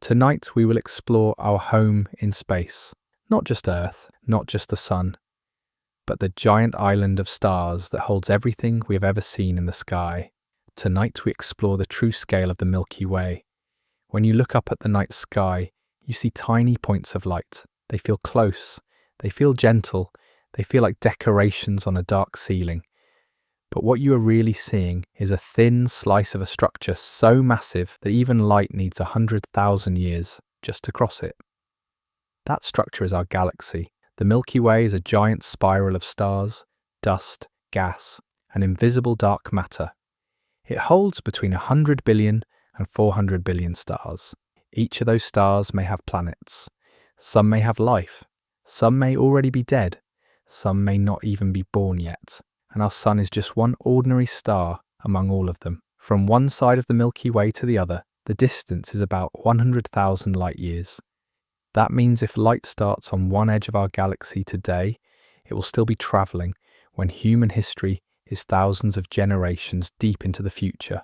Tonight we will explore our home in space. Not just Earth, not just the Sun, but the giant island of stars that holds everything we have ever seen in the sky. Tonight we explore the true scale of the Milky Way. When you look up at the night sky, you see tiny points of light. They feel close, they feel gentle, they feel like decorations on a dark ceiling. But what you are really seeing is a thin slice of a structure so massive that even light needs 100,000 years just to cross it. That structure is our galaxy. The Milky Way is a giant spiral of stars, dust, gas, and invisible dark matter. It holds between 100 billion and 400 billion stars. Each of those stars may have planets. Some may have life. Some may already be dead. Some may not even be born yet. And our Sun is just one ordinary star among all of them. From one side of the Milky Way to the other, the distance is about 100,000 light years. That means if light starts on one edge of our galaxy today, it will still be travelling when human history is thousands of generations deep into the future.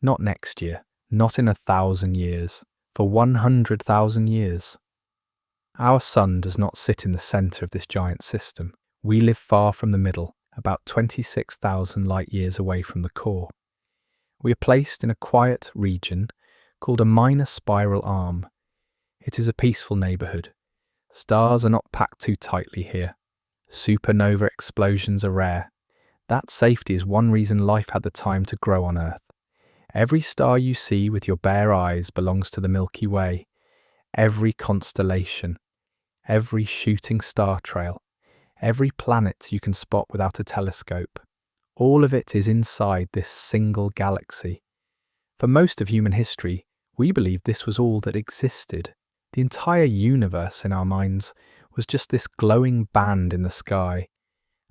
Not next year, not in 1,000 years, for 100,000 years. Our Sun does not sit in the centre of this giant system. We live far from the middle, about 26,000 light years away from the core. We are placed in a quiet region called a minor spiral arm. It is a peaceful neighbourhood. Stars are not packed too tightly here. Supernova explosions are rare. That safety is one reason life had the time to grow on Earth. Every star you see with your bare eyes belongs to the Milky Way. Every constellation, every shooting star trail, every planet you can spot without a telescope, all of it is inside this single galaxy. For most of human history, we believed this was all that existed. The entire universe in our minds was just this glowing band in the sky.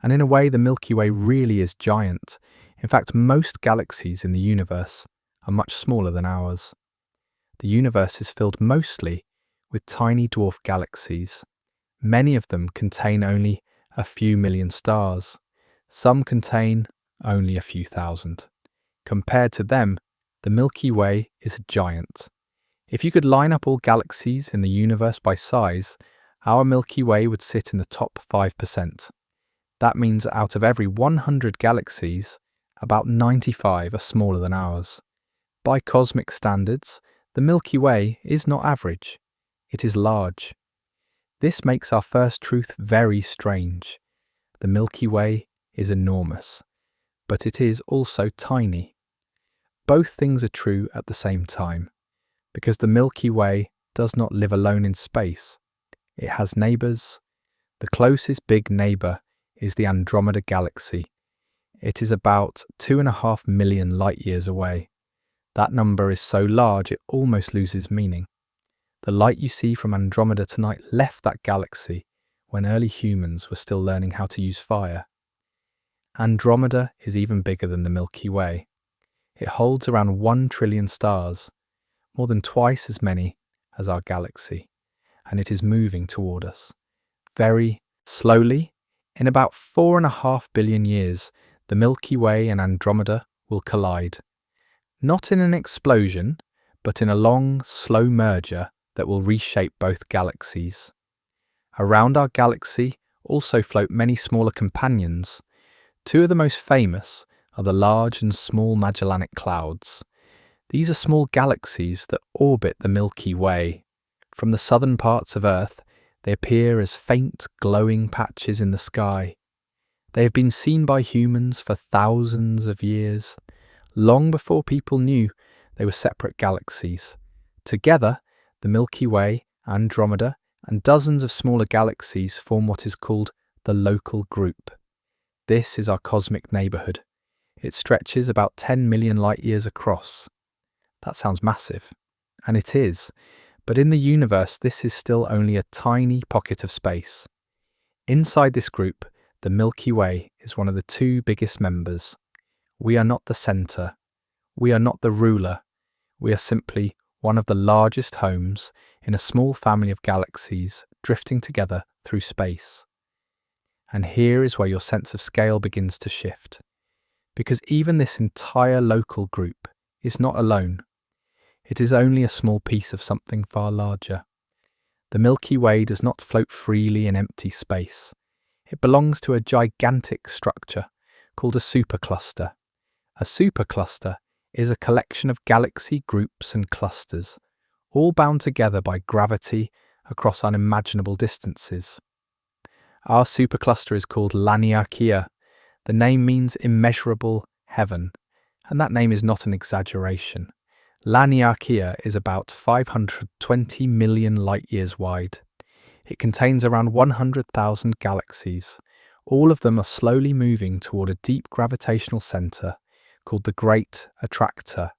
And in a way, the Milky Way really is giant. In fact, most galaxies in the universe are much smaller than ours. The universe is filled mostly with tiny dwarf galaxies. Many of them contain only a few million stars. Some contain only a few thousand. Compared to them, the Milky Way is a giant. If you could line up all galaxies in the universe by size, our Milky Way would sit in the top 5%. That means out of every 100 galaxies, about 95 are smaller than ours. By cosmic standards, the Milky Way is not average. It is large. This makes our first truth very strange. The Milky Way is enormous, but it is also tiny. Both things are true at the same time, because the Milky Way does not live alone in space. It has neighbours. The closest big neighbour is the Andromeda Galaxy. It is about 2.5 million light years away. That number is so large it almost loses meaning. The light you see from Andromeda tonight left that galaxy when early humans were still learning how to use fire. Andromeda is even bigger than the Milky Way. It holds around 1 trillion stars, more than twice as many as our galaxy, and it is moving toward us. Very slowly, in about 4.5 billion years, the Milky Way and Andromeda will collide. Not in an explosion, but in a long, slow merger that will reshape both galaxies. Around our galaxy also float many smaller companions. Two of the most famous are the Large and Small Magellanic Clouds. These are small galaxies that orbit the Milky Way. From the southern parts of Earth, they appear as faint, glowing patches in the sky. They have been seen by humans for thousands of years, long before people knew they were separate galaxies. Together, the Milky Way, Andromeda, and dozens of smaller galaxies form what is called the local group. This is our cosmic neighbourhood. It stretches about 10 million light years across. That sounds massive, and it is, but in the universe this is still only a tiny pocket of space. Inside this group, the Milky Way is one of the two biggest members. We are not the centre. We are not the ruler. We are simply one of the largest homes in a small family of galaxies drifting together through space. And here is where your sense of scale begins to shift. Because even this entire local group is not alone. It is only a small piece of something far larger. The Milky Way does not float freely in empty space. It belongs to a gigantic structure called a supercluster. A supercluster is a collection of galaxy groups and clusters, all bound together by gravity across unimaginable distances. Our supercluster is called Laniakea. The name means immeasurable heaven, and that name is not an exaggeration. Laniakea is about 520 million light-years wide. It contains around 100,000 galaxies. All of them are slowly moving toward a deep gravitational center called the Great Attractor.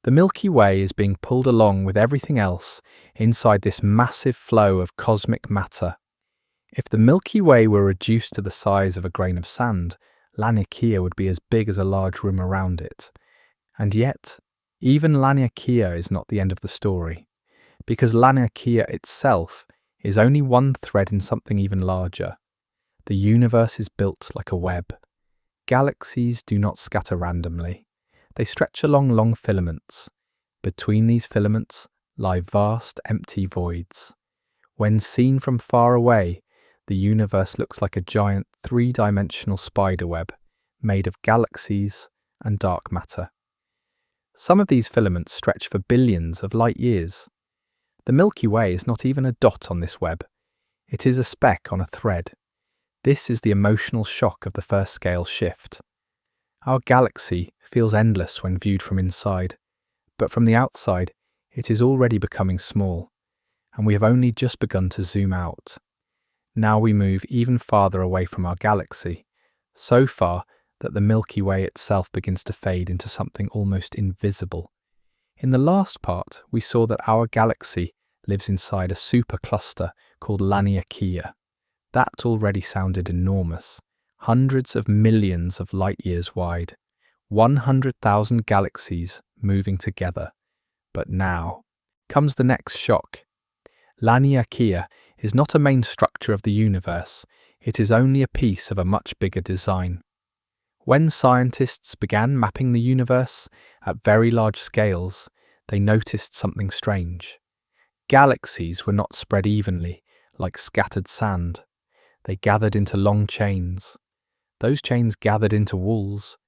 The Milky Way is being pulled along with everything else inside this massive flow of cosmic matter. If the Milky Way were reduced to the size of a grain of sand, Laniakea would be as big as a large room around it. And yet, even Laniakea is not the end of the story, because Laniakea itself is only one thread in something even larger. The universe is built like a web. Galaxies do not scatter randomly. They stretch along long filaments. Between these filaments lie vast empty voids. When seen from far away, the universe looks like a giant three-dimensional spiderweb made of galaxies and dark matter. Some of these filaments stretch for billions of light years. The Milky Way is not even a dot on this web. It is a speck on a thread. This is the emotional shock of the first scale shift. Our galaxy feels endless when viewed from inside, but from the outside, it is already becoming small, and we have only just begun to zoom out. Now we move even farther away from our galaxy, so far that the Milky Way itself begins to fade into something almost invisible. In the last part, we saw that our galaxy lives inside a supercluster called Laniakea. That already sounded enormous. Hundreds of millions of light-years wide. 100,000 galaxies moving together. But now comes the next shock. Laniakea is not a main structure of the universe. It is only a piece of a much bigger design. When scientists began mapping the universe at very large scales, they noticed something strange. Galaxies were not spread evenly, like scattered sand. They gathered into long chains. Those chains gathered into walls,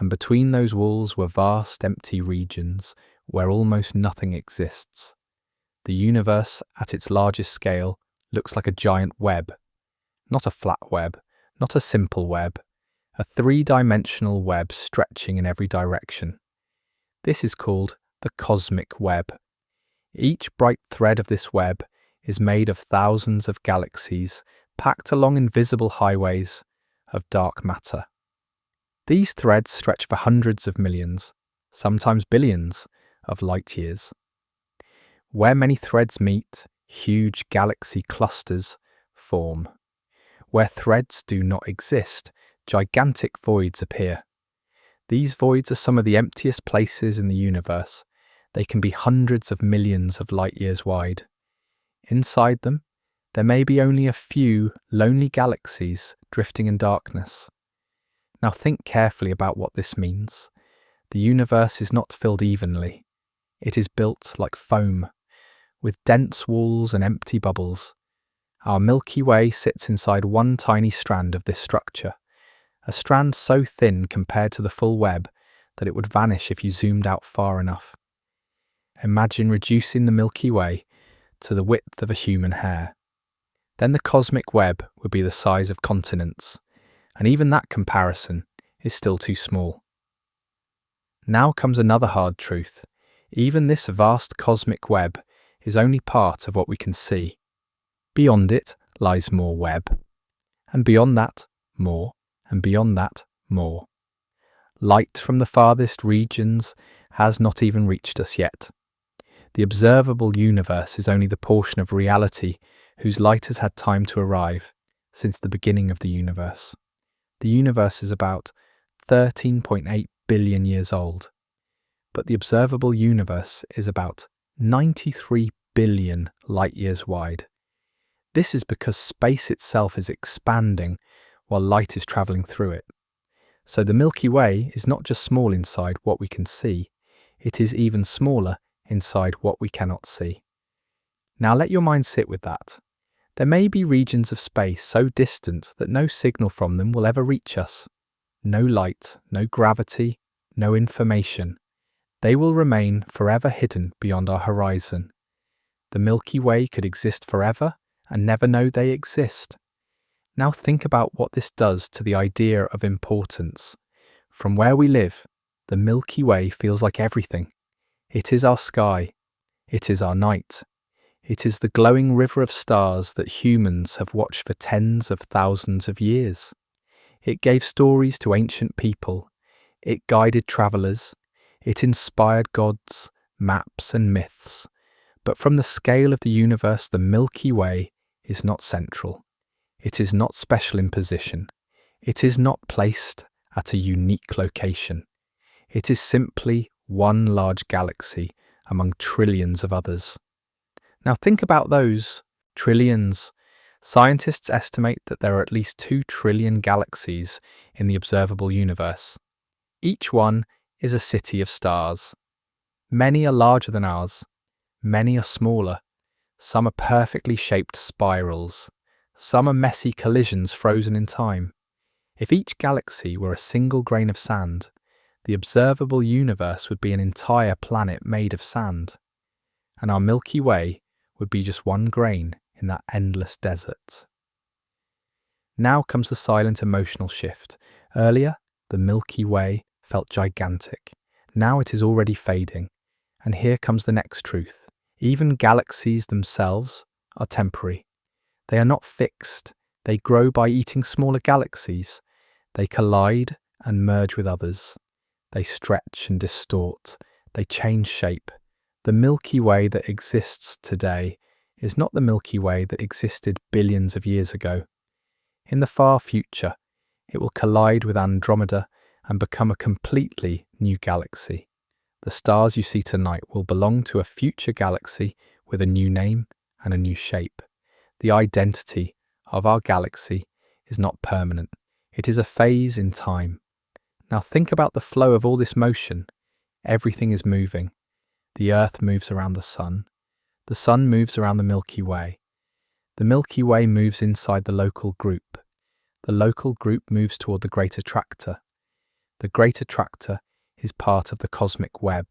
and between those walls were vast empty regions where almost nothing exists. The universe, at its largest scale, looks like a giant web. Not a flat web, not a simple web, a three-dimensional web stretching in every direction. This is called the cosmic web. Each bright thread of this web is made of thousands of galaxies packed along invisible highways of dark matter. These threads stretch for hundreds of millions, sometimes billions, of light years. Where many threads meet, huge galaxy clusters form. Where threads do not exist, gigantic voids appear. These voids are some of the emptiest places in the universe. They can be hundreds of millions of light years wide. Inside them, there may be only a few lonely galaxies drifting in darkness. Now think carefully about what this means. The universe is not filled evenly. It is built like foam, with dense walls and empty bubbles. Our Milky Way sits inside one tiny strand of this structure, a strand so thin compared to the full web that it would vanish if you zoomed out far enough. Imagine reducing the Milky Way to the width of a human hair. Then the cosmic web would be the size of continents, and even that comparison is still too small. Now comes another hard truth. Even this vast cosmic web is only part of what we can see. Beyond it lies more web, and beyond that, more, and beyond that, more. Light from the farthest regions has not even reached us yet. The observable universe is only the portion of reality whose light has had time to arrive since the beginning of the universe. The universe is about 13.8 billion years old, but the observable universe is about 93 billion light-years wide. This is because space itself is expanding while light is travelling through it. So the Milky Way is not just small inside what we can see, it is even smaller inside what we cannot see. Now let your mind sit with that. There may be regions of space so distant that no signal from them will ever reach us. No light, no gravity, no information. They will remain forever hidden beyond our horizon. The Milky Way could exist forever and never know they exist. Now think about what this does to the idea of importance. From where we live, the Milky Way feels like everything. It is our sky. It is our night. It is the glowing river of stars that humans have watched for tens of thousands of years. It gave stories to ancient people. It guided travelers. It inspired gods, maps, and myths. But from the scale of the universe, the Milky Way is not central. It is not special in position. It is not placed at a unique location. It is simply one large galaxy among trillions of others. Now think about those trillions. Scientists estimate that there are at least 2 trillion galaxies in the observable universe. Each one is a city of stars. Many are larger than ours. Many are smaller. Some are perfectly shaped spirals. Some are messy collisions frozen in time. If each galaxy were a single grain of sand, the observable universe would be an entire planet made of sand. And our Milky Way would be just one grain in that endless desert. Now comes the silent emotional shift. Earlier, the Milky Way felt gigantic. Now it is already fading. And here comes the next truth. Even galaxies themselves are temporary. They are not fixed. They grow by eating smaller galaxies. They collide and merge with others. They stretch and distort. They change shape. The Milky Way that exists today is not the Milky Way that existed billions of years ago. In the far future, it will collide with Andromeda and become a completely new galaxy. The stars you see tonight will belong to a future galaxy with a new name and a new shape. The identity of our galaxy is not permanent. It is a phase in time. Now think about the flow of all this motion. Everything is moving. The Earth moves around the Sun. The Sun moves around the Milky Way. The Milky Way moves inside the local group. The local group moves toward the Great Attractor. The Great Attractor is part of the cosmic web,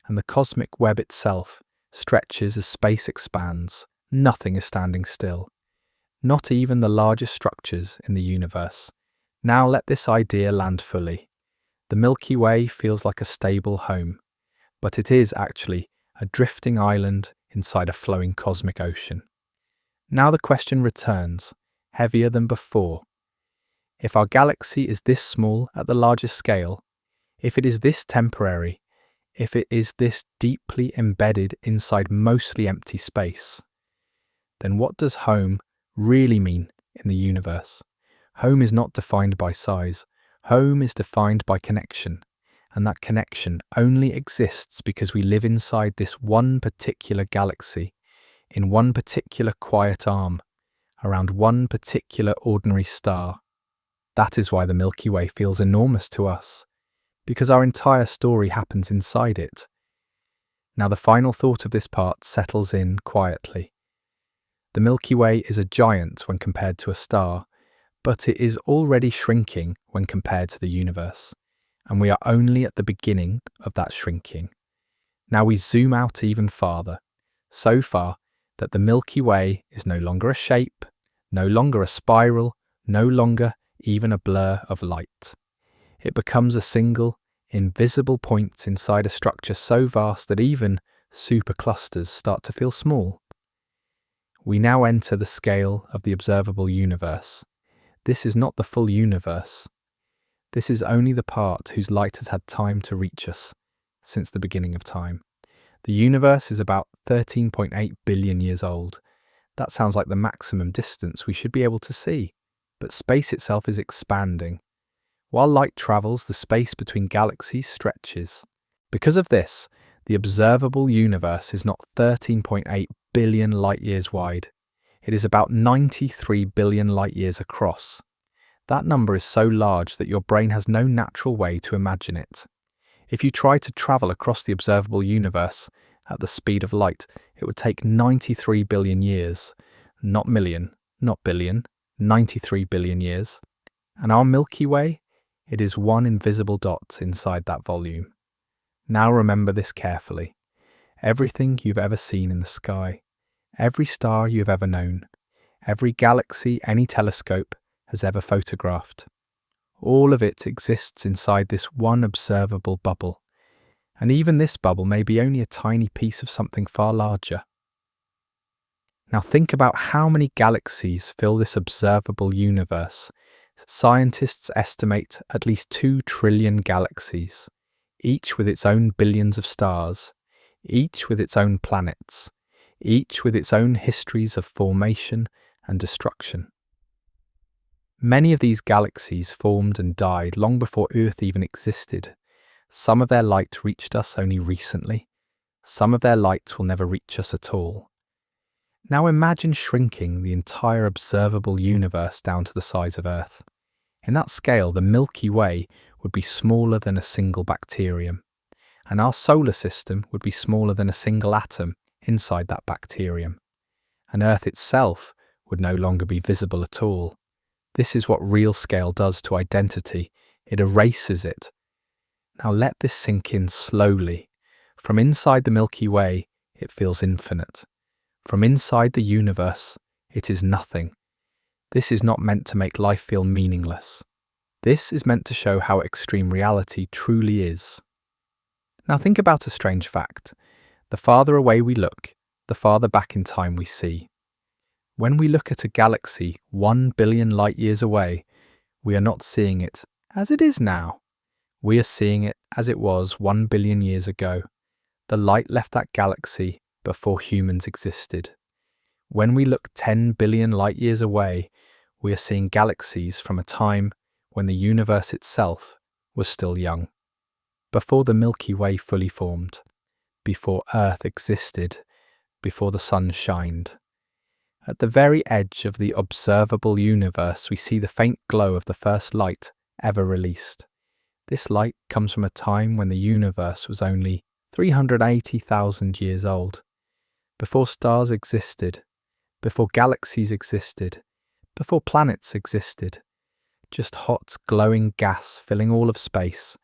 and the cosmic web itself stretches as space expands. Nothing is standing still, not even the largest structures in the universe. Now let this idea land fully. The Milky Way feels like a stable home, but it is actually a drifting island inside a flowing cosmic ocean. Now the question returns, heavier than before. If our galaxy is this small at the largest scale, if it is this temporary, if it is this deeply embedded inside mostly empty space, then what does home really mean in the universe? Home is not defined by size. Home is defined by connection, and that connection only exists because we live inside this one particular galaxy, in one particular quiet arm, around one particular ordinary star. That is why the Milky Way feels enormous to us, because our entire story happens inside it. Now the final thought of this part settles in quietly. The Milky Way is a giant when compared to a star, but it is already shrinking when compared to the universe, and we are only at the beginning of that shrinking. Now we zoom out even farther, so far that the Milky Way is no longer a shape, no longer a spiral, no longer even a blur of light. It becomes a single, invisible point inside a structure so vast that even superclusters start to feel small. We now enter the scale of the observable universe. This is not the full universe. This is only the part whose light has had time to reach us since the beginning of time. The universe is about 13.8 billion years old. That sounds like the maximum distance we should be able to see, but space itself is expanding. While light travels, the space between galaxies stretches. Because of this, the observable universe is not 13.8 billion light-years wide. It is about 93 billion light-years across. That number is so large that your brain has no natural way to imagine it. If you try to travel across the observable universe at the speed of light, it would take 93 billion years. Not million, not billion, 93 billion years. And our Milky Way, it is one invisible dot inside that volume. Now remember this carefully. Everything you've ever seen in the sky, every star you've ever known, every galaxy any telescope has ever photographed, all of it exists inside this one observable bubble. And even this bubble may be only a tiny piece of something far larger. Now think about how many galaxies fill this observable universe. Scientists estimate at least 2 trillion galaxies, each with its own billions of stars, each with its own planets, each with its own histories of formation and destruction. Many of these galaxies formed and died long before Earth even existed. Some of their light reached us only recently. Some of their light will never reach us at all. Now imagine shrinking the entire observable universe down to the size of Earth. In that scale, the Milky Way would be smaller than a single bacterium, and our solar system would be smaller than a single atom inside that bacterium. And Earth itself would no longer be visible at all. This is what real scale does to identity. It erases it. Now let this sink in slowly. From inside the Milky Way, it feels infinite. From inside the universe, it is nothing. This is not meant to make life feel meaningless. This is meant to show how extreme reality truly is. Now think about a strange fact. The farther away we look, the farther back in time we see. When we look at a galaxy 1 billion light years away, we are not seeing it as it is now. We are seeing it as it was 1 billion years ago. The light left that galaxy before humans existed. When we look 10 billion light years away, we are seeing galaxies from a time when the universe itself was still young. Before the Milky Way fully formed, before Earth existed, before the sun shined. At the very edge of the observable universe, we see the faint glow of the first light ever released. This light comes from a time when the universe was only 380,000 years old. Before stars existed, before galaxies existed, before planets existed. Just hot, glowing gas filling all of space.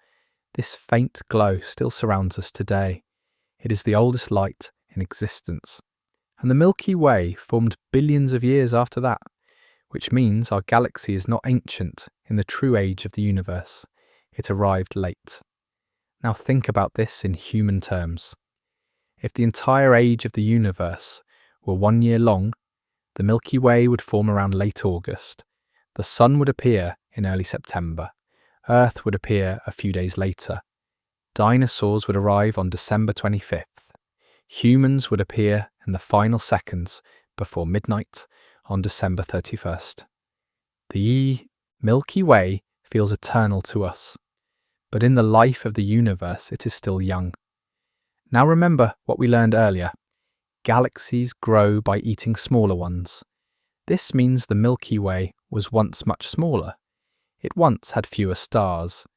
This faint glow still surrounds us today. It is the oldest light in existence. And the Milky Way formed billions of years after that, which means our galaxy is not ancient in the true age of the universe. It arrived late. Now think about this in human terms. If the entire age of the universe were 1 year long, the Milky Way would form around late August. The sun would appear in early September. Earth would appear a few days later. Dinosaurs would arrive on December 25th. Humans would appear in the final seconds before midnight on December 31st. The Milky Way feels eternal to us, but in the life of the universe it is still young. Now remember what we learned earlier. Galaxies grow by eating smaller ones. This means the Milky Way was once much smaller. It once had fewer stars.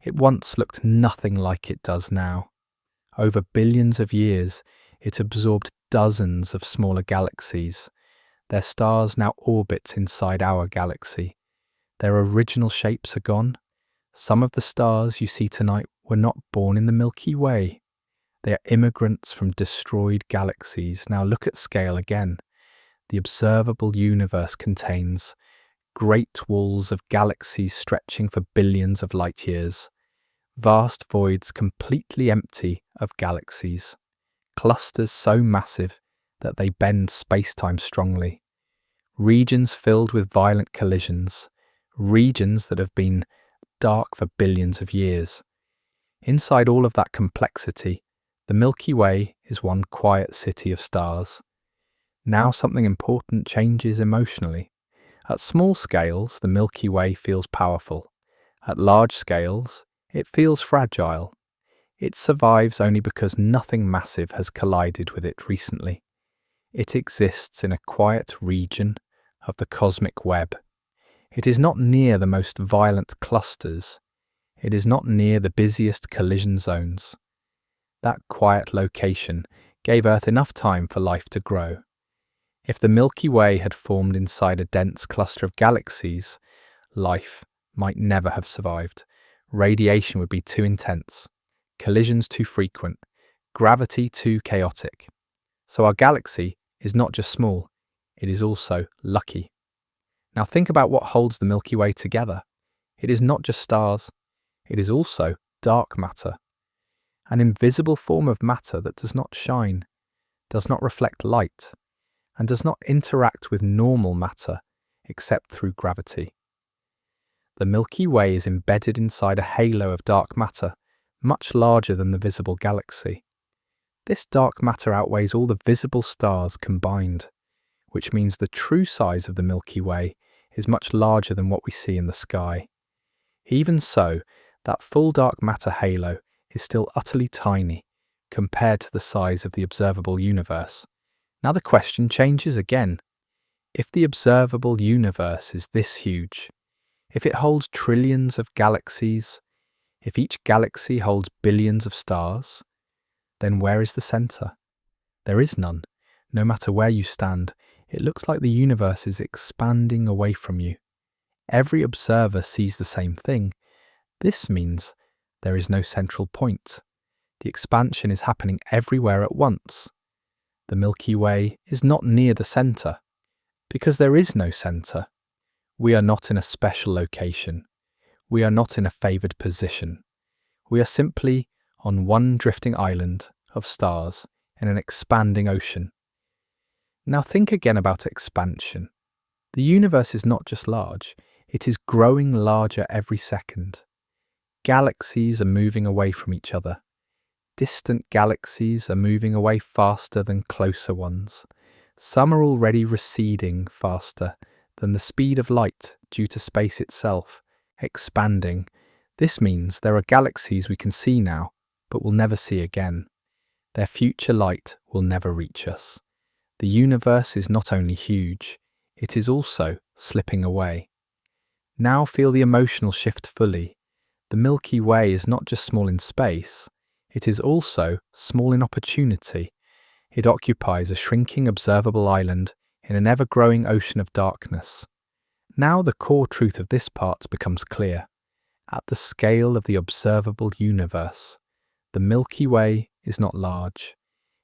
It once looked nothing like it does now. Over billions of years, it absorbed dozens of smaller galaxies. Their stars now orbit inside our galaxy. Their original shapes are gone. Some of the stars you see tonight were not born in the Milky Way. They are immigrants from destroyed galaxies. Now look at scale again. The observable universe contains great walls of galaxies stretching for billions of light years. Vast voids completely empty of galaxies. Clusters so massive that they bend space-time strongly. Regions filled with violent collisions. Regions that have been dark for billions of years. Inside all of that complexity, the Milky Way is one quiet city of stars. Now something important changes emotionally. At small scales, the Milky Way feels powerful. At large scales, it feels fragile. It survives only because nothing massive has collided with it recently. It exists in a quiet region of the cosmic web. It is not near the most violent clusters. It is not near the busiest collision zones. That quiet location gave Earth enough time for life to grow. If the Milky Way had formed inside a dense cluster of galaxies, life might never have survived. Radiation would be too intense, collisions too frequent, gravity too chaotic. So our galaxy is not just small, it is also lucky. Now think about what holds the Milky Way together. It is not just stars, it is also dark matter. An invisible form of matter that does not shine, does not reflect light, and does not interact with normal matter except through gravity. The Milky Way is embedded inside a halo of dark matter, much larger than the visible galaxy. This dark matter outweighs all the visible stars combined, which means the true size of the Milky Way is much larger than what we see in the sky. Even so, that full dark matter halo is still utterly tiny compared to the size of the observable universe. Now the question changes again. If the observable universe is this huge, if it holds trillions of galaxies, if each galaxy holds billions of stars, then where is the center? There is none. No matter where you stand, it looks like the universe is expanding away from you. Every observer sees the same thing. This means there is no central point. The expansion is happening everywhere at once. The Milky Way is not near the center, because there is no center. We are not in a special location. We are not in a favored position. We are simply on one drifting island of stars in an expanding ocean. Now think again about expansion. The universe is not just large, it is growing larger every second. Galaxies are moving away from each other. Distant galaxies are moving away faster than closer ones. Some are already receding faster than the speed of light due to space itself, expanding. This means there are galaxies we can see now, but will never see again. Their future light will never reach us. The universe is not only huge, it is also slipping away. Now feel the emotional shift fully. The Milky Way is not just small in space, it is also small in opportunity. It occupies a shrinking observable island in an ever-growing ocean of darkness. Now the core truth of this part becomes clear. At the scale of the observable universe, the Milky Way is not large.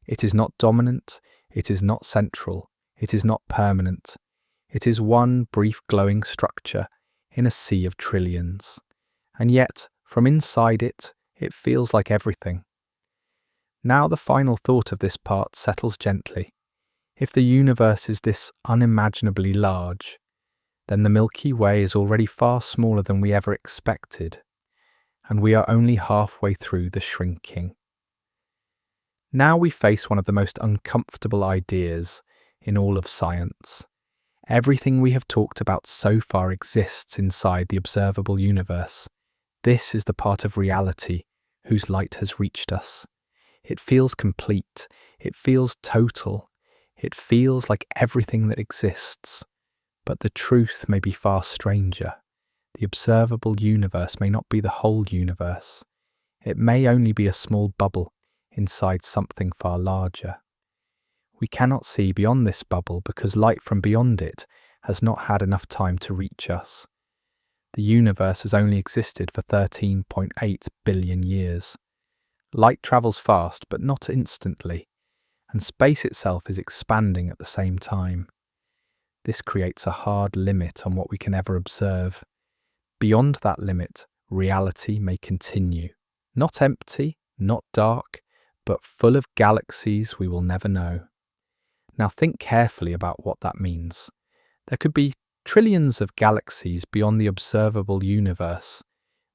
It is not dominant, it is not central, it is not permanent. It is one brief glowing structure in a sea of trillions. And yet, from inside it, it feels like everything. Now the final thought of this part settles gently. If the universe is this unimaginably large, then the Milky Way is already far smaller than we ever expected, and we are only halfway through the shrinking. Now we face one of the most uncomfortable ideas in all of science. Everything we have talked about so far exists inside the observable universe. This is the part of reality whose light has reached us. It feels complete, it feels total, it feels like everything that exists. But the truth may be far stranger. The observable universe may not be the whole universe. It may only be a small bubble inside something far larger. We cannot see beyond this bubble because light from beyond it has not had enough time to reach us. The universe has only existed for 13.8 billion years. Light travels fast, but not instantly, and space itself is expanding at the same time. This creates a hard limit on what we can ever observe. Beyond that limit, reality may continue. Not empty, not dark, but full of galaxies we will never know. Now think carefully about what that means. There could be trillions of galaxies beyond the observable universe.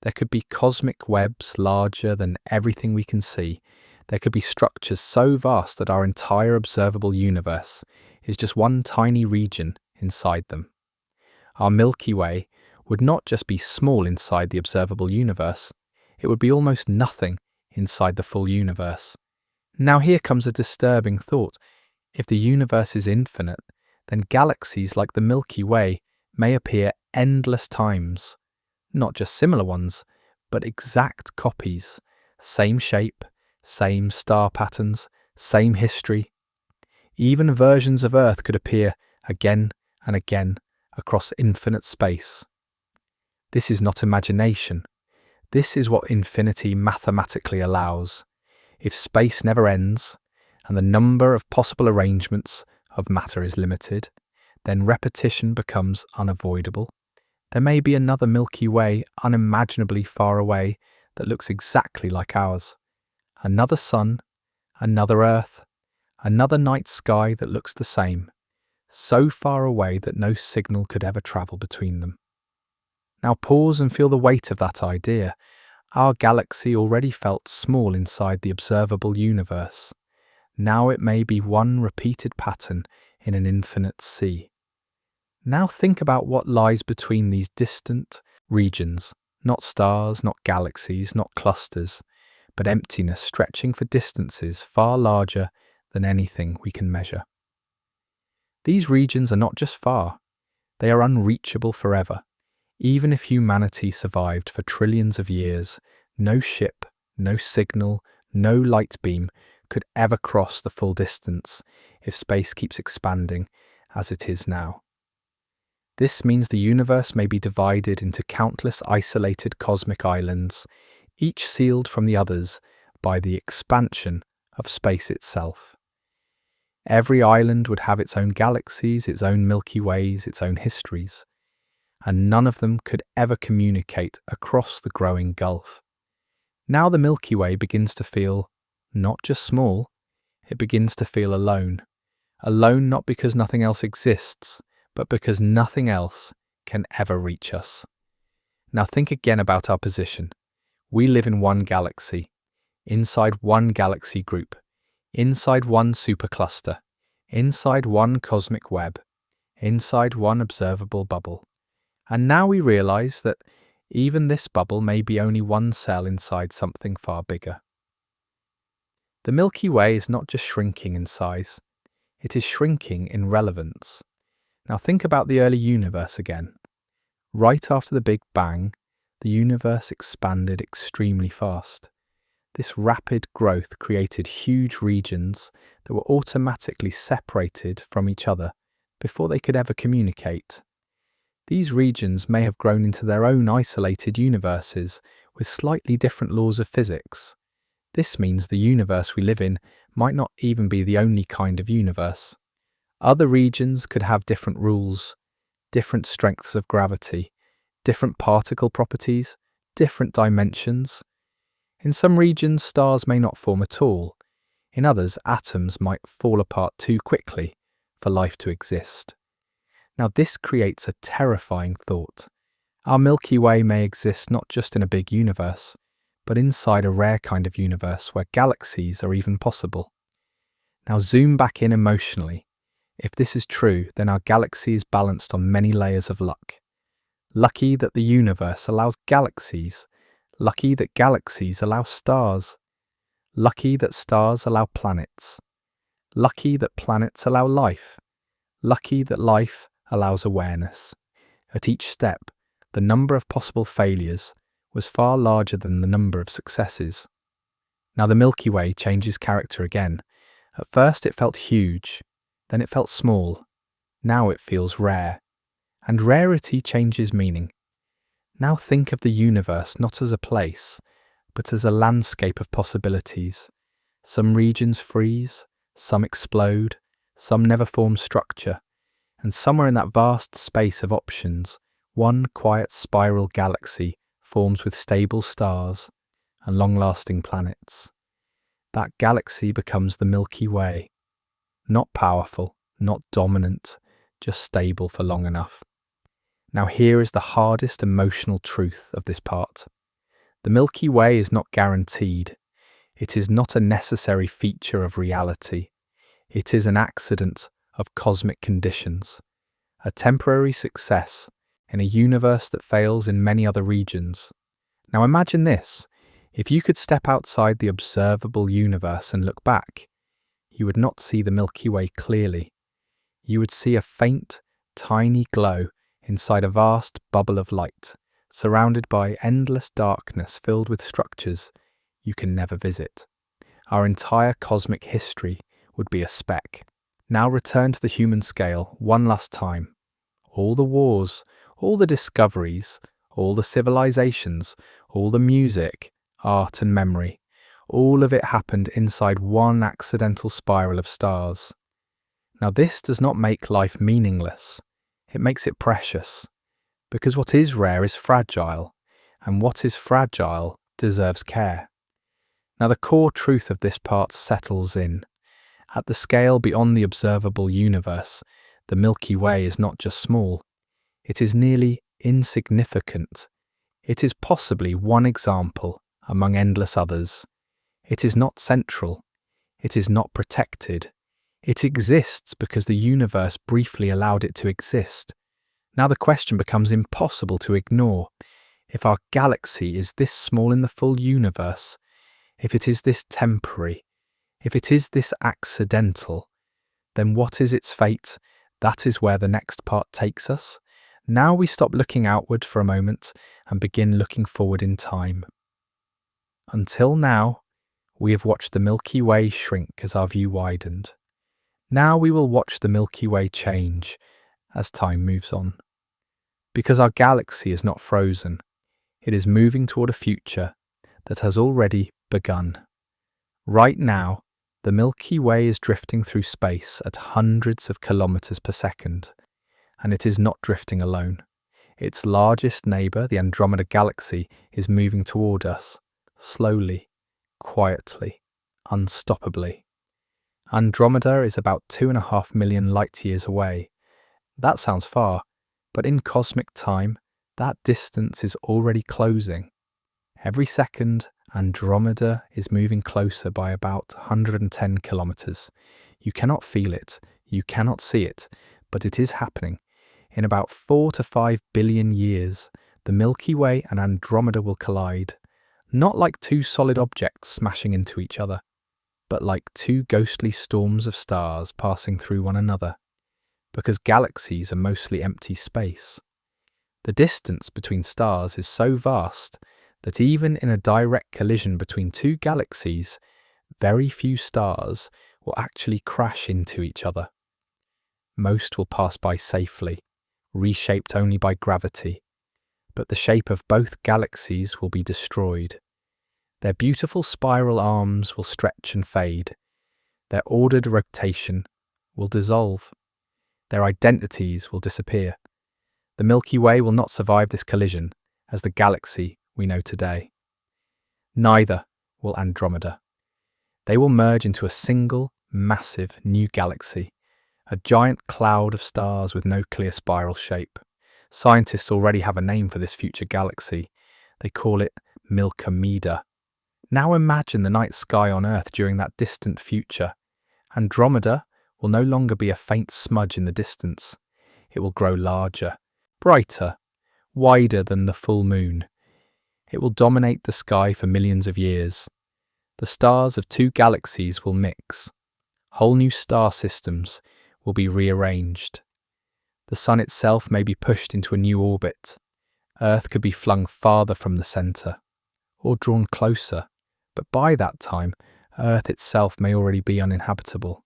There could be cosmic webs larger than everything we can see. There could be structures so vast that our entire observable universe is just one tiny region inside them. Our Milky Way would not just be small inside the observable universe, it would be almost nothing inside the full universe. Now here comes a disturbing thought. If the universe is infinite, then galaxies like the Milky Way may appear endless times. Not just similar ones, but exact copies. Same shape, same star patterns, same history. Even versions of Earth could appear again and again across infinite space. This is not imagination. This is what infinity mathematically allows. If space never ends, and the number of possible arrangements of matter is limited, then repetition becomes unavoidable. There may be another Milky Way unimaginably far away that looks exactly like ours. Another sun, another Earth, another night sky that looks the same, so far away that no signal could ever travel between them. Now pause and feel the weight of that idea. Our galaxy already felt small inside the observable universe. Now it may be one repeated pattern in an infinite sea. Now think about what lies between these distant regions, not stars, not galaxies, not clusters, but emptiness stretching for distances far larger than anything we can measure. These regions are not just far, they are unreachable forever. Even if humanity survived for trillions of years, no ship, no signal, no light beam could ever cross the full distance if space keeps expanding as it is now. This means the universe may be divided into countless isolated cosmic islands, each sealed from the others by the expansion of space itself. Every island would have its own galaxies, its own Milky Ways, its own histories, and none of them could ever communicate across the growing gulf. Now the Milky Way begins to feel not just small, it begins to feel alone. Alone not because nothing else exists, but because nothing else can ever reach us. Now think again about our position. We live in one galaxy, inside one galaxy group, inside one supercluster, inside one cosmic web, inside one observable bubble. And now we realize that even this bubble may be only one cell inside something far bigger. The Milky Way is not just shrinking in size, it is shrinking in relevance. Now think about the early universe again. Right after the Big Bang, the universe expanded extremely fast. This rapid growth created huge regions that were automatically separated from each other before they could ever communicate. These regions may have grown into their own isolated universes with slightly different laws of physics. This means the universe we live in might not even be the only kind of universe. Other regions could have different rules, different strengths of gravity, different particle properties, different dimensions. In some regions, stars may not form at all. In others, atoms might fall apart too quickly for life to exist. Now this creates a terrifying thought. Our Milky Way may exist not just in a big universe, but inside a rare kind of universe where galaxies are even possible. Now zoom back in emotionally. If this is true, then our galaxy is balanced on many layers of luck. Lucky that the universe allows galaxies. Lucky that galaxies allow stars. Lucky that stars allow planets. Lucky that planets allow life. Lucky that life allows awareness. At each step, the number of possible failures was far larger than the number of successes. Now the Milky Way changes character again. At first it felt huge, then it felt small. Now it feels rare. And rarity changes meaning. Now think of the universe not as a place, but as a landscape of possibilities. Some regions freeze, some explode, some never form structure, and somewhere in that vast space of options, one quiet spiral galaxy forms with stable stars and long-lasting planets. That galaxy becomes the Milky Way. Not powerful, not dominant, just stable for long enough. Now here is the hardest emotional truth of this part. The Milky Way is not guaranteed. It is not a necessary feature of reality. It is an accident of cosmic conditions, a temporary success in a universe that fails in many other regions. Now imagine this. If you could step outside the observable universe and look back, you would not see the Milky Way clearly. You would see a faint, tiny glow inside a vast bubble of light, surrounded by endless darkness filled with structures you can never visit. our entire cosmic history would be a speck. Now return to the human scale one last time. All the wars, all the discoveries, all the civilizations, all the music, art and memory, all of it happened inside one accidental spiral of stars. Now this does not make life meaningless. It makes it precious. Because what is rare is fragile, and what is fragile deserves care. Now the core truth of this part settles in. At the scale beyond the observable universe, the Milky Way is not just small. It is nearly insignificant. It is possibly one example among endless others. It is not central. It is not protected. It exists because the universe briefly allowed it to exist. Now the question becomes impossible to ignore. If our galaxy is this small in the full universe, if it is this temporary, if it is this accidental, then what is its fate? That is where the next part takes us. Now we stop looking outward for a moment and begin looking forward in time. Until now, we have watched the Milky Way shrink as our view widened. Now we will watch the Milky Way change as time moves on. Because our galaxy is not frozen, it is moving toward a future that has already begun. Right now, the Milky Way is drifting through space at hundreds of kilometers per second, and it is not drifting alone. Its largest neighbor, the Andromeda Galaxy, is moving toward us, slowly, quietly, unstoppably. Andromeda is about 2.5 million light-years away. That sounds far, but in cosmic time, that distance is already closing. Every second, Andromeda is moving closer by about 110 kilometers. You cannot feel it, you cannot see it, but it is happening. In about 4 to 5 billion years, the Milky Way and Andromeda will collide, not like two solid objects smashing into each other, but like two ghostly storms of stars passing through one another, because galaxies are mostly empty space. The distance between stars is so vast that even in a direct collision between two galaxies, very few stars will actually crash into each other. Most will pass by safely, reshaped only by gravity, but the shape of both galaxies will be destroyed. Their beautiful spiral arms will stretch and fade. Their ordered rotation will dissolve. Their identities will disappear. The Milky Way will not survive this collision as the galaxy we know today. Neither will Andromeda. They will merge into a single, massive new galaxy, a giant cloud of stars with no clear spiral shape. Scientists already have a name for this future galaxy. They call it Milky. Now imagine the night sky on Earth during that distant future. Andromeda will no longer be a faint smudge in the distance. It will grow larger, brighter, wider than the full moon. It will dominate the sky for millions of years. The stars of two galaxies will mix. Whole new star systems will be rearranged. The sun itself may be pushed into a new orbit. Earth could be flung farther from the centre, or drawn closer, but by that time, Earth itself may already be uninhabitable.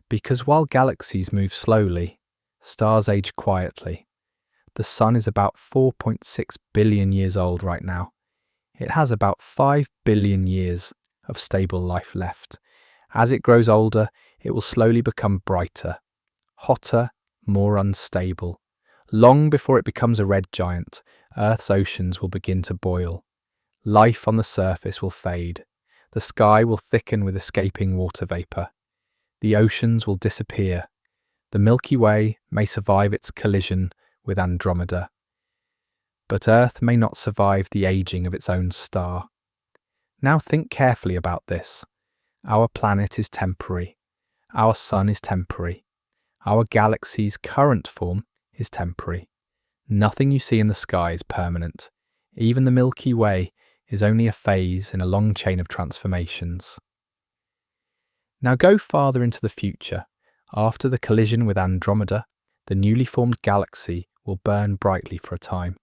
Because while galaxies move slowly, stars age quietly. The sun is about 4.6 billion years old right now. It has about 5 billion years of stable life left. As it grows older, it will slowly become brighter, hotter, more unstable. Long before it becomes a red giant, Earth's oceans will begin to boil. Life on the surface will fade. The sky will thicken with escaping water vapour. The oceans will disappear. The Milky Way may survive its collision with Andromeda, but Earth may not survive the aging of its own star. Now think carefully about this. Our planet is temporary. Our sun is temporary. Our galaxy's current form is temporary. Nothing you see in the sky is permanent. Even the Milky Way is only a phase in a long chain of transformations. Now go farther into the future. After the collision with Andromeda, the newly formed galaxy will burn brightly for a time.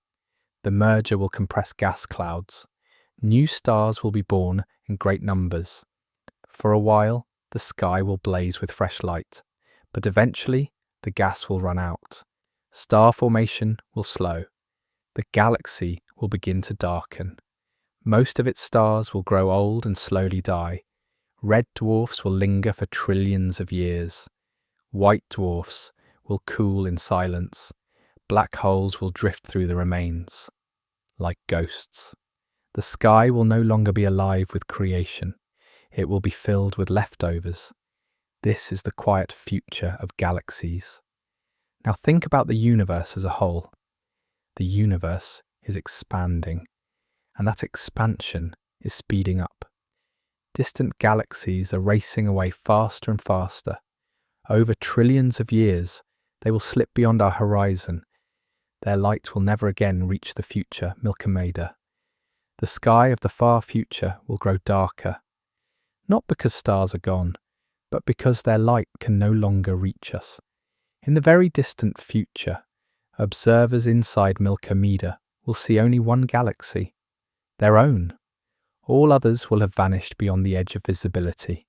The merger will compress gas clouds. New stars will be born in great numbers. For a while, the sky will blaze with fresh light, but eventually the gas will run out. Star formation will slow. The galaxy will begin to darken. Most of its stars will grow old and slowly die. Red dwarfs will linger for trillions of years. White dwarfs will cool in silence. Black holes will drift through the remains, like ghosts. The sky will no longer be alive with creation. It will be filled with leftovers. This is the quiet future of galaxies. Now think about the universe as a whole. The universe is expanding, and that expansion is speeding up. Distant galaxies are racing away faster and faster. Over trillions of years, they will slip beyond our horizon. Their light will never again reach the future Milky. The sky of the far future will grow darker, not because stars are gone, but because their light can no longer reach us. In the very distant future, observers inside Milky will see only one galaxy, their own. All others will have vanished beyond the edge of visibility.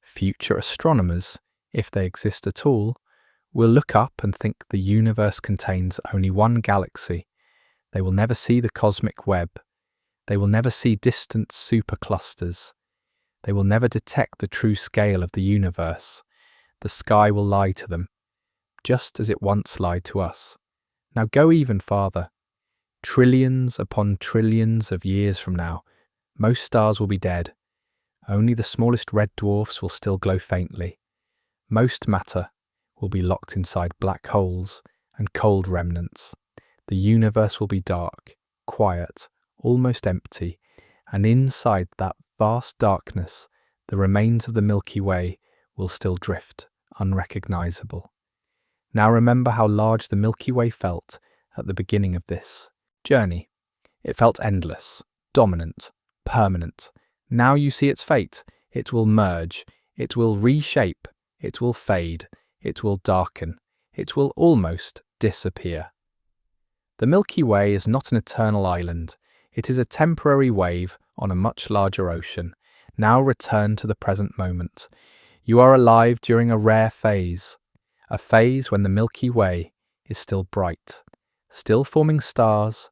Future astronomers, if they exist at all, will look up and think the universe contains only one galaxy. They will never see the cosmic web. They will never see distant superclusters. They will never detect the true scale of the universe. The sky will lie to them, just as it once lied to us. Now go even farther. Trillions upon trillions of years from now, most stars will be dead. Only the smallest red dwarfs will still glow faintly. Most matter will be locked inside black holes and cold remnants. The universe will be dark, quiet, almost empty, and inside that vast darkness, the remains of the Milky Way will still drift, unrecognizable. Now remember how large the Milky Way felt at the beginning of this journey. It felt endless, dominant, permanent. Now you see its fate. It will merge, it will reshape, it will fade, it will darken, it will almost disappear. The Milky Way is not an eternal island. It is a temporary wave on a much larger ocean. Now return to the present moment. You are alive during a rare phase, a phase when the Milky Way is still bright, still forming stars,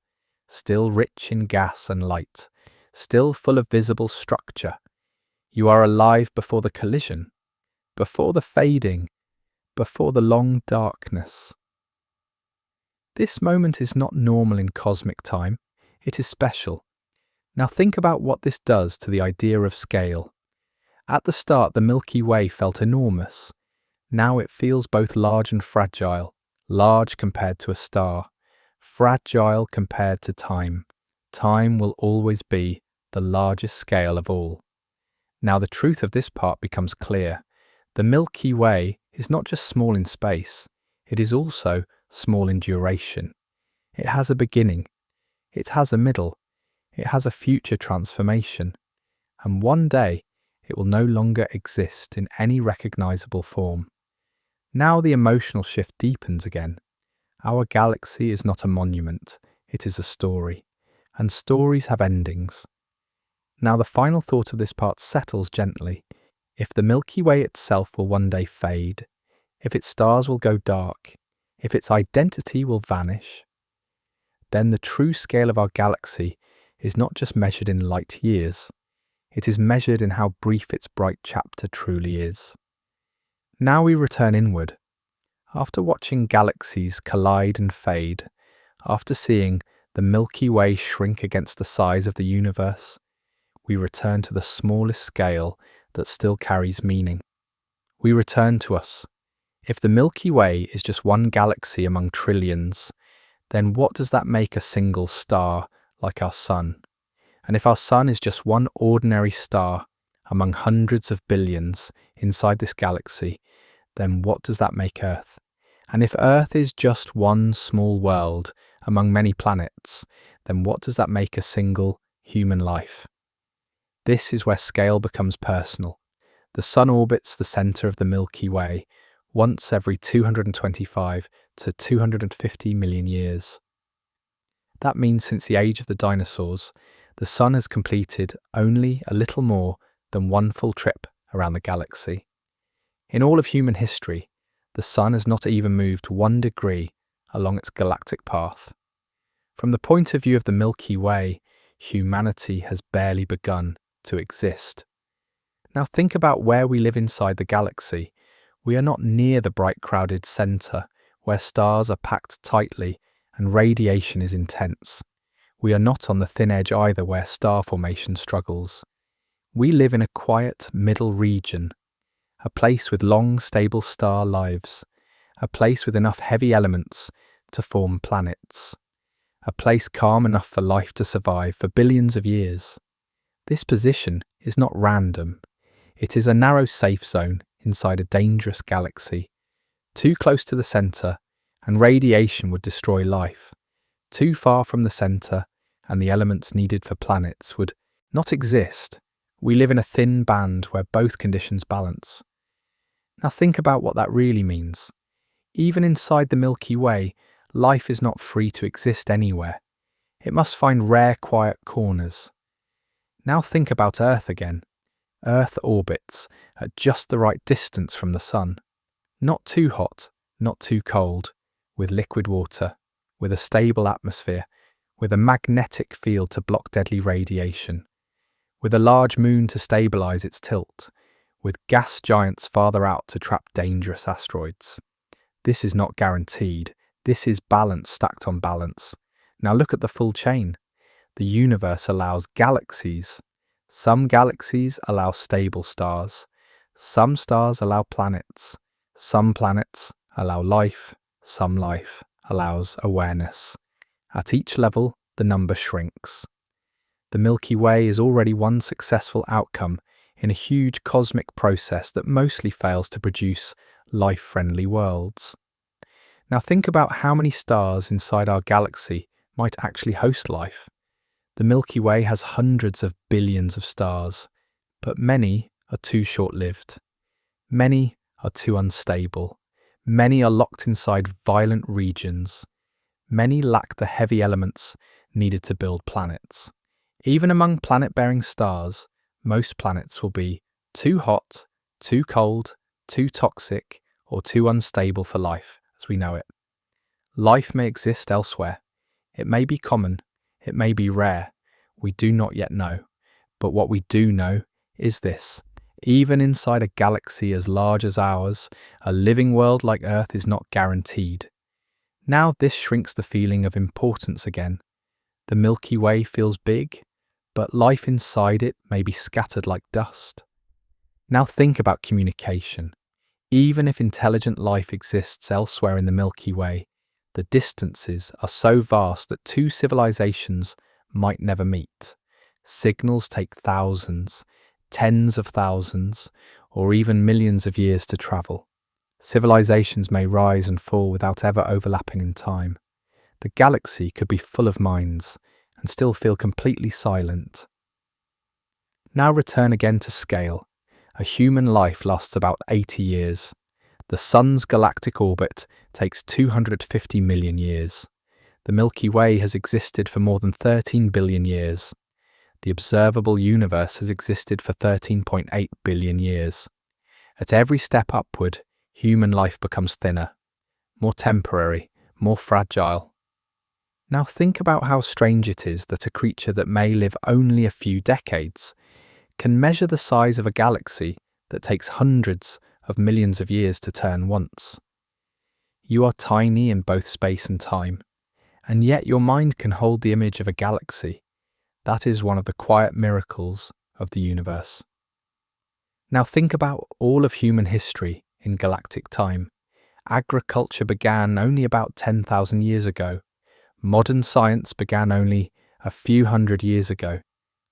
still rich in gas and light, still full of visible structure. You are alive before the collision, before the fading, before the long darkness. This moment is not normal in cosmic time. It is special. Now think about what this does to the idea of scale. At the start, the Milky Way felt enormous. Now it feels both large and fragile. Large compared to a star, fragile compared to time. Time will always be the largest scale of all. Now the truth of this part becomes clear. The Milky Way is not just small in space, it is also small in duration. It has a beginning, it has a middle, it has a future transformation, and one day it will no longer exist in any recognizable form. Now the emotional shift deepens again. Our galaxy is not a monument, it is a story, and stories have endings. Now the final thought of this part settles gently. If the Milky Way itself will one day fade, if its stars will go dark, if its identity will vanish, then the true scale of our galaxy is not just measured in light years, it is measured in how brief its bright chapter truly is. Now we return inward. After watching galaxies collide and fade, after seeing the Milky Way shrink against the size of the universe, we return to the smallest scale that still carries meaning. We return to us. If the Milky Way is just one galaxy among trillions, then what does that make a single star like our Sun? And if our Sun is just one ordinary star among hundreds of billions inside this galaxy, then what does that make Earth? And if Earth is just one small world among many planets, then what does that make a single human life? This is where scale becomes personal. The Sun orbits the centre of the Milky Way once every 225 to 250 million years. That means since the age of the dinosaurs, the Sun has completed only a little more than one full trip around the galaxy. In all of human history, the Sun has not even moved 1 degree along its galactic path. From the point of view of the Milky Way, humanity has barely begun to exist. Now think about where we live inside the galaxy. We are not near the bright crowded centre, where stars are packed tightly and radiation is intense. We are not on the thin edge either, where star formation struggles. We live in a quiet middle region, a place with long, stable star lives, a place with enough heavy elements to form planets, a place calm enough for life to survive for billions of years. This position is not random. It is a narrow safe zone inside a dangerous galaxy. Too close to the centre, and radiation would destroy life. Too far from the centre, and the elements needed for planets would not exist. We live in a thin band where both conditions balance. Now think about what that really means. Even inside the Milky Way, life is not free to exist anywhere. It must find rare, quiet corners. Now think about Earth again. Earth orbits at just the right distance from the Sun. Not too hot, not too cold, with liquid water, with a stable atmosphere, with a magnetic field to block deadly radiation, with a large moon to stabilize its tilt, with gas giants farther out to trap dangerous asteroids. This is not guaranteed. This is balance stacked on balance. Now look at the full chain. The universe allows galaxies. Some galaxies allow stable stars. Some stars allow planets. Some planets allow life. Some life allows awareness. At each level, the number shrinks. The Milky Way is already one successful outcome in a huge cosmic process that mostly fails to produce life-friendly worlds. Now think about how many stars inside our galaxy might actually host life. The Milky Way has hundreds of billions of stars, but many are too short-lived. Many are too unstable. Many are locked inside violent regions. Many lack the heavy elements needed to build planets. Even among planet-bearing stars, most planets will be too hot, too cold, too toxic, or too unstable for life as we know it. Life may exist elsewhere. It may be common. It may be rare. We do not yet know. But what we do know is this. Even inside a galaxy as large as ours, a living world like Earth is not guaranteed. Now this shrinks the feeling of importance again. The Milky Way feels big, but life inside it may be scattered like dust. Now think about communication. Even if intelligent life exists elsewhere in the Milky Way, the distances are so vast that two civilizations might never meet. Signals take thousands, tens of thousands, or even millions of years to travel. Civilizations may rise and fall without ever overlapping in time. The galaxy could be full of minds and still feel completely silent. Now return again to scale. A human life lasts about 80 years. The Sun's galactic orbit takes 250 million years. The Milky Way has existed for more than 13 billion years. The observable universe has existed for 13.8 billion years. At every step upward, human life becomes thinner, more temporary, more fragile. Now think about how strange it is that a creature that may live only a few decades can measure the size of a galaxy that takes hundreds of millions of years to turn once. You are tiny in both space and time, and yet your mind can hold the image of a galaxy. That is one of the quiet miracles of the universe. Now think about all of human history in galactic time. Agriculture began only about 10,000 years ago. Modern science began only a few hundred years ago.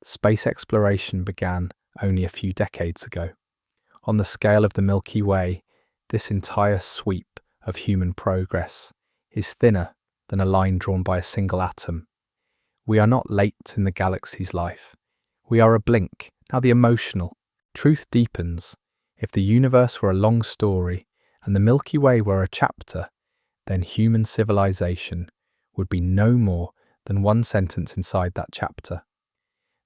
Space exploration began only a few decades ago. On the scale of the Milky Way, this entire sweep of human progress is thinner than a line drawn by a single atom. We are not late in the galaxy's life. We are a blink. Now the emotional truth deepens. If the universe were a long story and the Milky Way were a chapter, then human civilization would be no more than one sentence inside that chapter.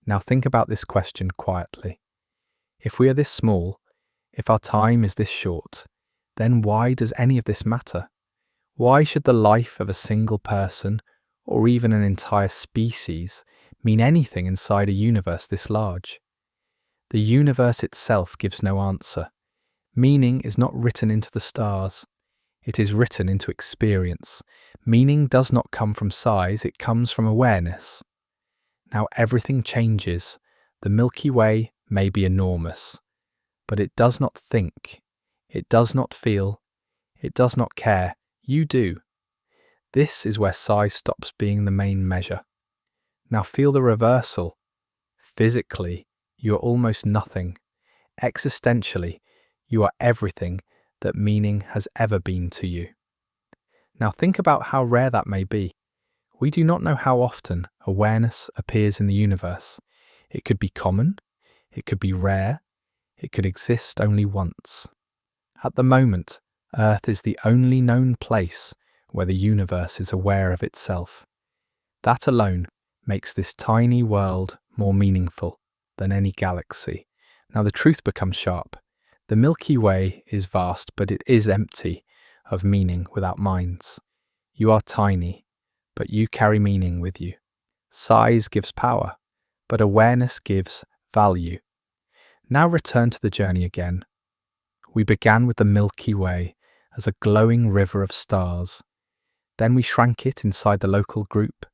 Now think about this question quietly. If we are this small, If our time is this short, then why does any of this matter? Why should the life of a single person, or even an entire species, mean anything inside a universe this large? The universe itself gives no answer. Meaning is not written into the stars. It is written into experience. Meaning does not come from size, it comes from awareness. Now everything changes. The Milky Way may be enormous, but it does not think. It does not feel. It does not care. You do. This is where size stops being the main measure. Now feel the reversal. Physically, you are almost nothing. Existentially, you are everything that meaning has ever been to you. Now think about how rare that may be. We do not know how often awareness appears in the universe. It could be common, it could be rare, it could exist only once. At the moment, Earth is the only known place where the universe is aware of itself. That alone makes this tiny world more meaningful than any galaxy. Now the truth becomes sharp. The Milky Way is vast, but it is empty of meaning without minds. You are tiny, but you carry meaning with you. Size gives power, but awareness gives value. Now return to the journey again. We began with the Milky Way as a glowing river of stars. Then we shrank it inside the local group,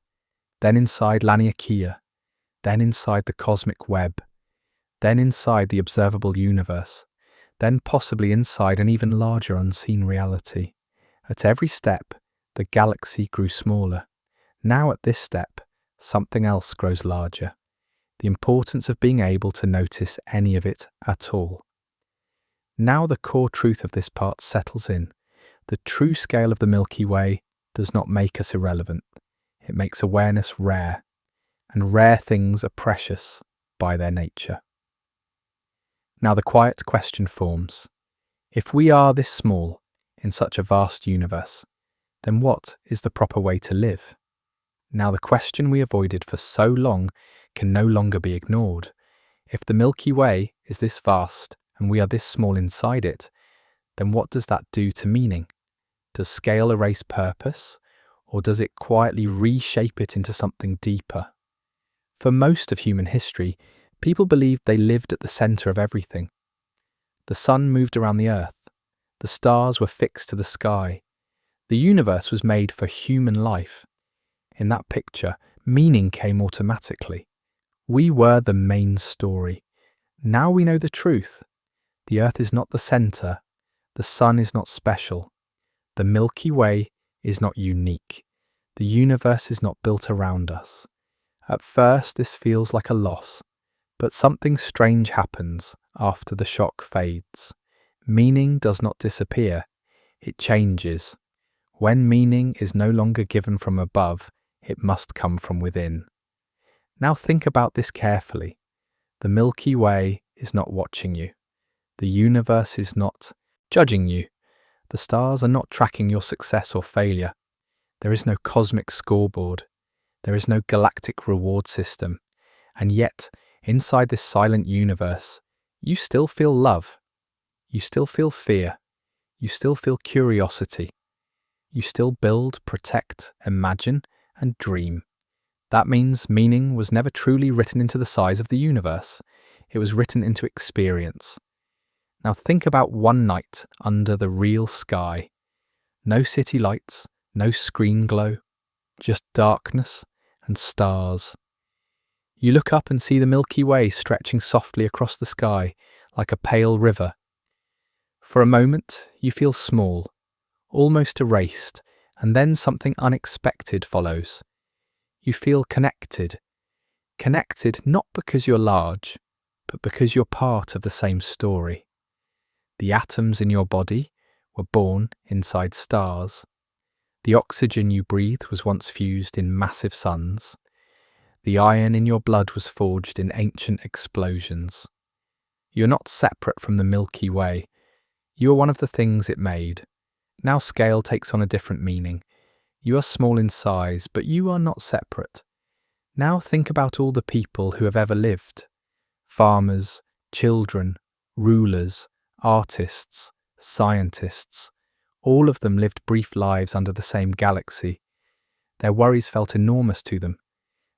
then inside Laniakea, then inside the cosmic web, then inside the observable universe, then possibly inside an even larger unseen reality. At every step, the galaxy grew smaller. Now at this step, something else grows larger. The importance of being able to notice any of it at all. Now the core truth of this part settles in. The true scale of the Milky Way does not make us irrelevant. It makes awareness rare, and rare things are precious by their nature. Now the quiet question forms. If we are this small in such a vast universe, then what is the proper way to live? Now the question we avoided for so long can no longer be ignored. If the Milky Way is this vast and we are this small inside it, then what does that do to meaning? Does scale erase purpose, or does it quietly reshape it into something deeper? For most of human history, people believed they lived at the centre of everything. The sun moved around the earth. The stars were fixed to the sky. The universe was made for human life. In that picture, meaning came automatically. We were the main story. Now we know the truth. The earth is not the centre. The sun is not special. The Milky Way is not unique. The universe is not built around us. At first, this feels like a loss, but something strange happens after the shock fades. Meaning does not disappear. It changes. When meaning is no longer given from above, it must come from within. Now think about this carefully. The Milky Way is not watching you. The universe is not judging you. The stars are not tracking your success or failure. There is no cosmic scoreboard. There is no galactic reward system. And yet, inside this silent universe, you still feel love. You still feel fear. You still feel curiosity. You still build, protect, imagine, and dream. That means meaning was never truly written into the size of the universe. It was written into experience. Now think about one night under the real sky. No city lights, no screen glow, just darkness and stars. You look up and see the Milky Way stretching softly across the sky like a pale river. For a moment, you feel small, almost erased, and then something unexpected follows. You feel connected. Connected not because you're large, but because you're part of the same story. The atoms in your body were born inside stars. The oxygen you breathe was once fused in massive suns. The iron in your blood was forged in ancient explosions. You're not separate from the Milky Way. You are one of the things it made. Now scale takes on a different meaning. You are small in size, but you are not separate. Now think about all the people who have ever lived. Farmers, children, rulers, Artists, scientists, all of them lived brief lives under the same galaxy. Their worries felt enormous to them.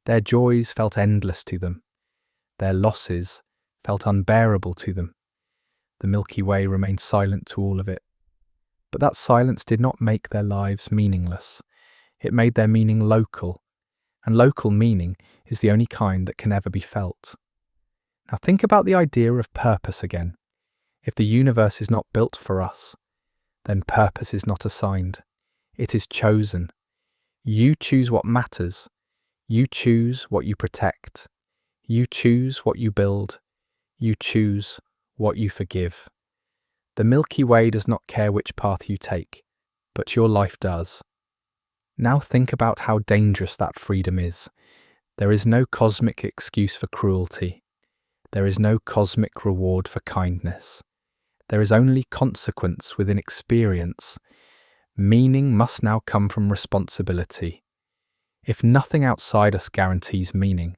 Their joys felt endless to them. Their losses felt unbearable to them. The Milky Way remained silent to all of it. But that silence did not make their lives meaningless. It made their meaning local, and local meaning is the only kind that can ever be felt. Now think about the idea of purpose again. If the universe is not built for us, then purpose is not assigned. It is chosen. You choose what matters. You choose what you protect. You choose what you build. You choose what you forgive. The Milky Way does not care which path you take, but your life does. Now think about how dangerous that freedom is. There is no cosmic excuse for cruelty. There is no cosmic reward for kindness. There is only consequence within experience. Meaning must now come from responsibility. If nothing outside us guarantees meaning,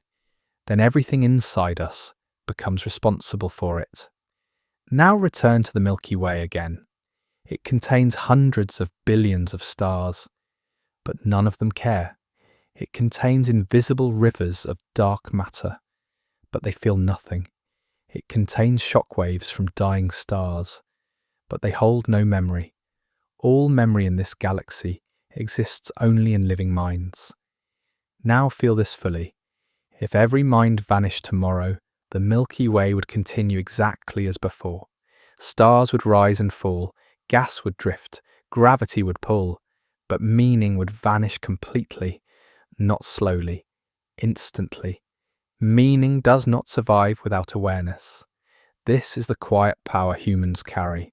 then everything inside us becomes responsible for it. Now return to the Milky Way again. It contains hundreds of billions of stars, but none of them care. It contains invisible rivers of dark matter, but they feel nothing. It contains shockwaves from dying stars, but they hold no memory. All memory in this galaxy exists only in living minds. Now feel this fully. If every mind vanished tomorrow, the Milky Way would continue exactly as before. Stars would rise and fall, gas would drift, gravity would pull, but meaning would vanish completely, not slowly, instantly. Meaning does not survive without awareness. This is the quiet power humans carry.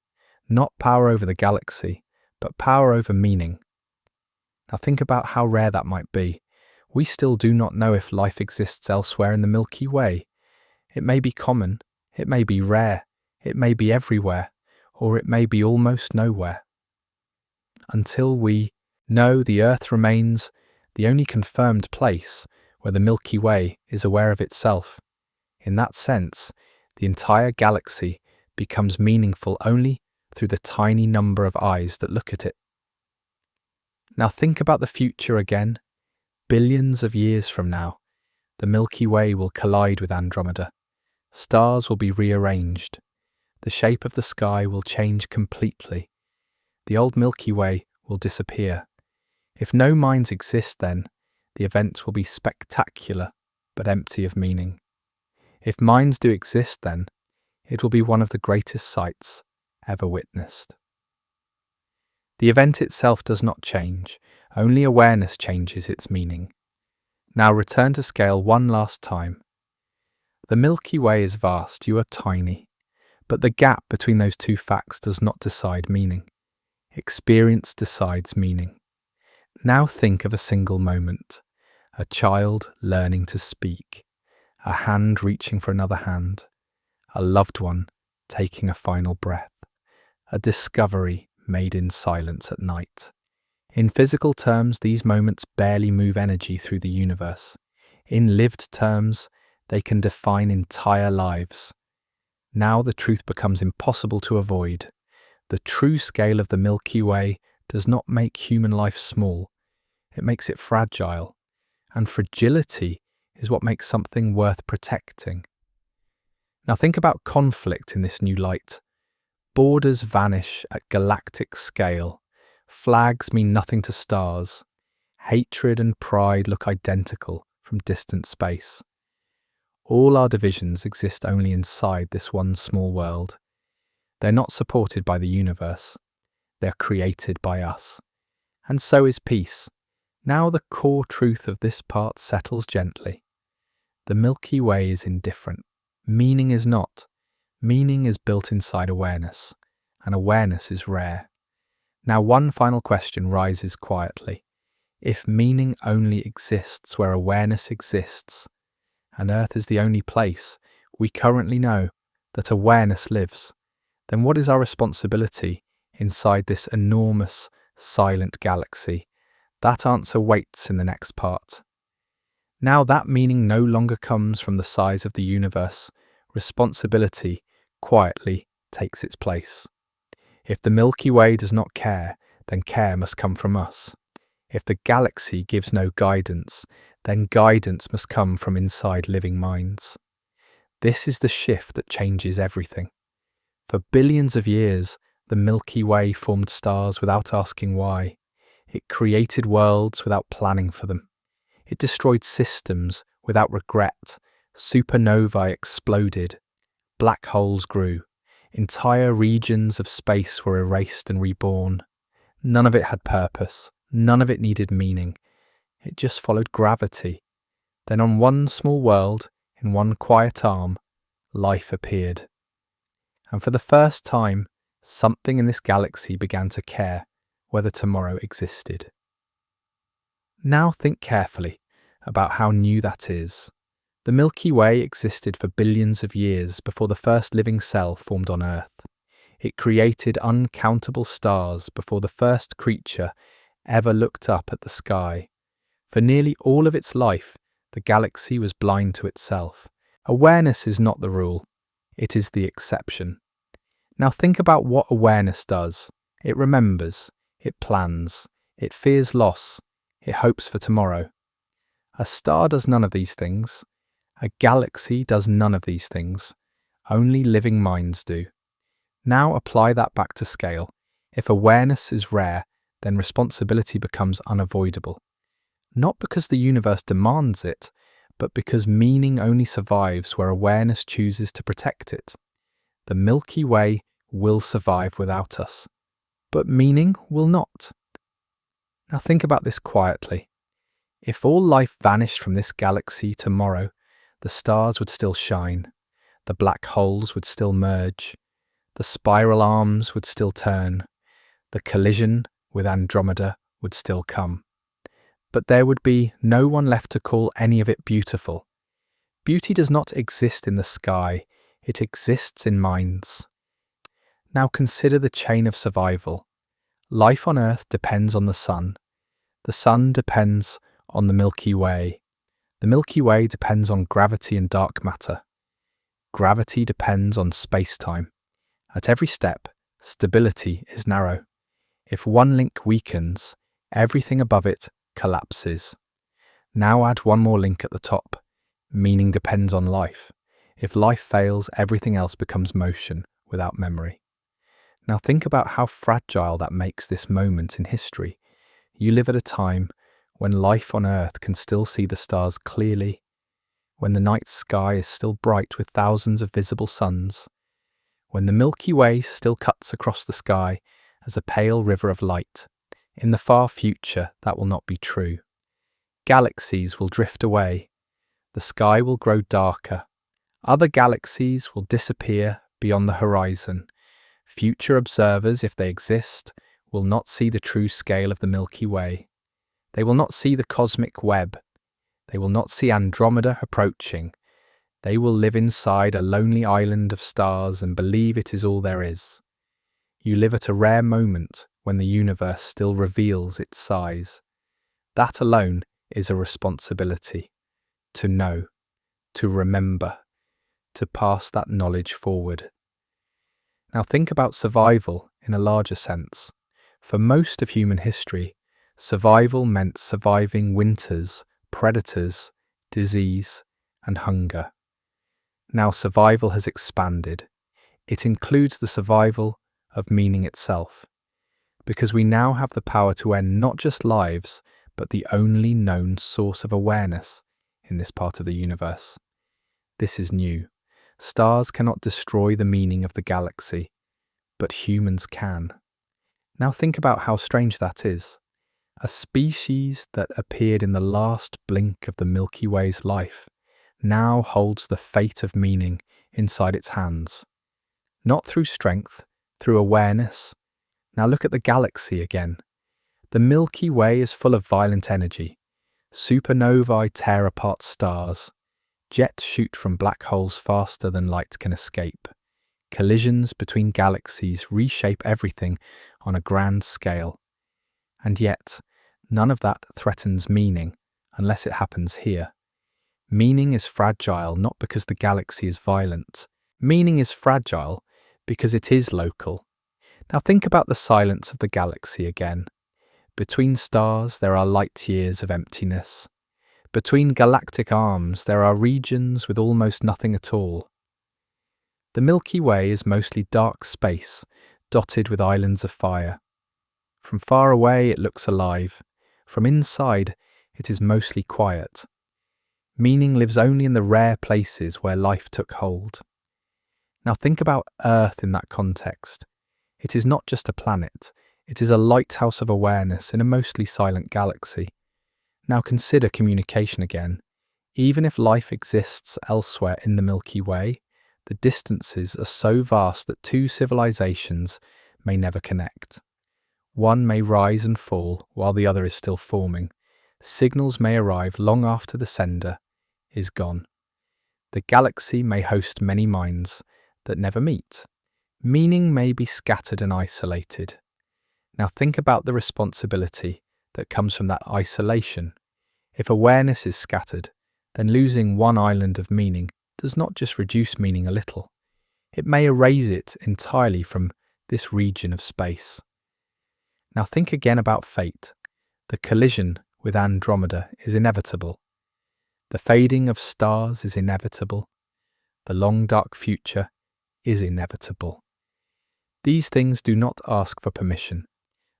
Not power over the galaxy, but power over meaning. Now think about how rare that might be. We still do not know if life exists elsewhere in the Milky Way. It may be common, it may be rare, it may be everywhere, or it may be almost nowhere. Until we know, the Earth remains the only confirmed place where the Milky Way is aware of itself. In that sense, the entire galaxy becomes meaningful only through the tiny number of eyes that look at it. Now think about the future again. Billions of years from now, the Milky Way will collide with Andromeda. Stars will be rearranged. The shape of the sky will change completely. The old Milky Way will disappear. If no minds exist then, the event will be spectacular, but empty of meaning. If minds do exist then, it will be one of the greatest sights ever witnessed. The event itself does not change, only awareness changes its meaning. Now return to scale one last time. The Milky Way is vast, you are tiny, but the gap between those two facts does not decide meaning. Experience decides meaning. Now think of a single moment, a child learning to speak, a hand reaching for another hand, a loved one taking a final breath, a discovery made in silence at night. In physical terms, these moments barely move energy through the universe. In lived terms, they can define entire lives. Now the truth becomes impossible to avoid. The true scale of the Milky Way does not make human life small. It makes it fragile. And fragility is what makes something worth protecting. Now think about conflict in this new light. Borders vanish at galactic scale. Flags mean nothing to stars. Hatred and pride look identical from distant space. All our divisions exist only inside this one small world. They're not supported by the universe. They're created by us. And so is peace. Now the core truth of this part settles gently. The Milky Way is indifferent. Meaning is not. Meaning is built inside awareness, and awareness is rare. Now one final question rises quietly. If meaning only exists where awareness exists, and Earth is the only place we currently know that awareness lives, then what is our responsibility inside this enormous, silent galaxy? That answer waits in the next part. Now that meaning no longer comes from the size of the universe. Responsibility quietly takes its place. If the Milky Way does not care, then care must come from us. If the galaxy gives no guidance, then guidance must come from inside living minds. This is the shift that changes everything. For billions of years, the Milky Way formed stars without asking why. It created worlds without planning for them. It destroyed systems without regret. Supernovae exploded. Black holes grew. Entire regions of space were erased and reborn. None of it had purpose. None of it needed meaning. It just followed gravity. Then on one small world, in one quiet arm, life appeared. And for the first time, something in this galaxy began to care whether tomorrow existed. Now think carefully about how new that is. The Milky Way existed for billions of years before the first living cell formed on Earth. It created uncountable stars before the first creature ever looked up at the sky. For nearly all of its life, the galaxy was blind to itself. Awareness is not the rule, it is the exception. Now think about what awareness does. It remembers, it plans, it fears loss, it hopes for tomorrow. A star does none of these things. A galaxy does none of these things. Only living minds do. Now apply that back to scale. If awareness is rare, then responsibility becomes unavoidable. Not because the universe demands it, but because meaning only survives where awareness chooses to protect it. The Milky Way will survive without us, but meaning will not. Now think about this quietly. If all life vanished from this galaxy tomorrow, the stars would still shine, the black holes would still merge, the spiral arms would still turn, the collision with Andromeda would still come. But there would be no one left to call any of it beautiful. Beauty does not exist in the sky, it exists in minds. Now consider the chain of survival. Life on Earth depends on the sun. The sun depends on the Milky Way. The Milky Way depends on gravity and dark matter. Gravity depends on space-time. At every step, stability is narrow. If one link weakens, everything above it collapses. Now add one more link at the top. Meaning depends on life. If life fails, everything else becomes motion without memory. Now think about how fragile that makes this moment in history. You live at a time when life on Earth can still see the stars clearly, when the night sky is still bright with thousands of visible suns, when the Milky Way still cuts across the sky as a pale river of light. In the far future, that will not be true. Galaxies will drift away. The sky will grow darker. Other galaxies will disappear beyond the horizon. Future observers, if they exist, will not see the true scale of the Milky Way. They will not see the cosmic web. They will not see Andromeda approaching. They will live inside a lonely island of stars and believe it is all there is. You live at a rare moment when the universe still reveals its size. That alone is a responsibility. To know, to remember, to pass that knowledge forward. Now think about survival in a larger sense. For most of human history, survival meant surviving winters, predators, disease, and hunger. Now survival has expanded. It includes the survival of meaning itself, because we now have the power to end not just lives, but the only known source of awareness in this part of the universe. This is new. Stars cannot destroy the meaning of the galaxy, but humans can. Now think about how strange that is. A species that appeared in the last blink of the Milky Way's life now holds the fate of meaning inside its hands. Not through strength, through awareness. Now look at the galaxy again. The Milky Way is full of violent energy. Supernovae tear apart stars. Jets shoot from black holes faster than light can escape. Collisions between galaxies reshape everything on a grand scale. And yet, none of that threatens meaning unless it happens here. Meaning is fragile not because the galaxy is violent. Meaning is fragile because it is local. Now think about the silence of the galaxy again. Between stars there are light years of emptiness. Between galactic arms there are regions with almost nothing at all. The Milky Way is mostly dark space, dotted with islands of fire. From far away it looks alive. From inside it is mostly quiet. Meaning lives only in the rare places where life took hold. Now think about Earth in that context. It is not just a planet, it is a lighthouse of awareness in a mostly silent galaxy. Now consider communication again. Even if life exists elsewhere in the Milky Way, the distances are so vast that two civilizations may never connect. One may rise and fall while the other is still forming. Signals may arrive long after the sender is gone. The galaxy may host many minds that never meet. Meaning may be scattered and isolated. Now think about the responsibility that comes from that isolation. If awareness is scattered, then losing one island of meaning does not just reduce meaning a little. It may erase it entirely from this region of space. Now think again about fate. The collision with Andromeda is inevitable. The fading of stars is inevitable. The long dark future is inevitable. These things do not ask for permission,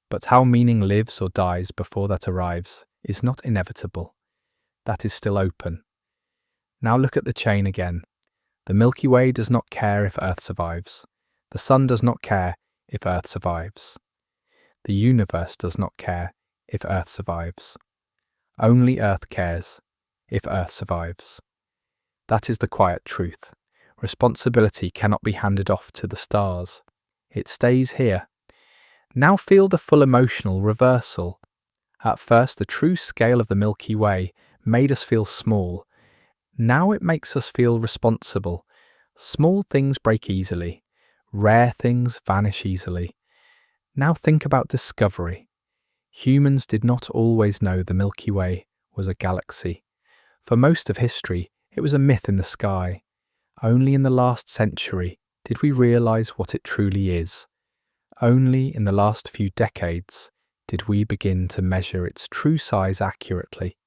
but how meaning lives or dies before that arrives is not inevitable. That is still open. Now look at the chain again. The Milky Way does not care if Earth survives. The Sun does not care if Earth survives. The universe does not care if Earth survives. Only Earth cares if Earth survives. That is the quiet truth. Responsibility cannot be handed off to the stars. It stays here. Now feel the full emotional reversal. At first, the true scale of the Milky Way made us feel small. Now it makes us feel responsible. Small things break easily. Rare things vanish easily. Now think about discovery. Humans did not always know the Milky Way was a galaxy. For most of history, it was a myth in the sky. Only in the last century did we realize what it truly is. Only in the last few decades did we begin to measure its true size accurately.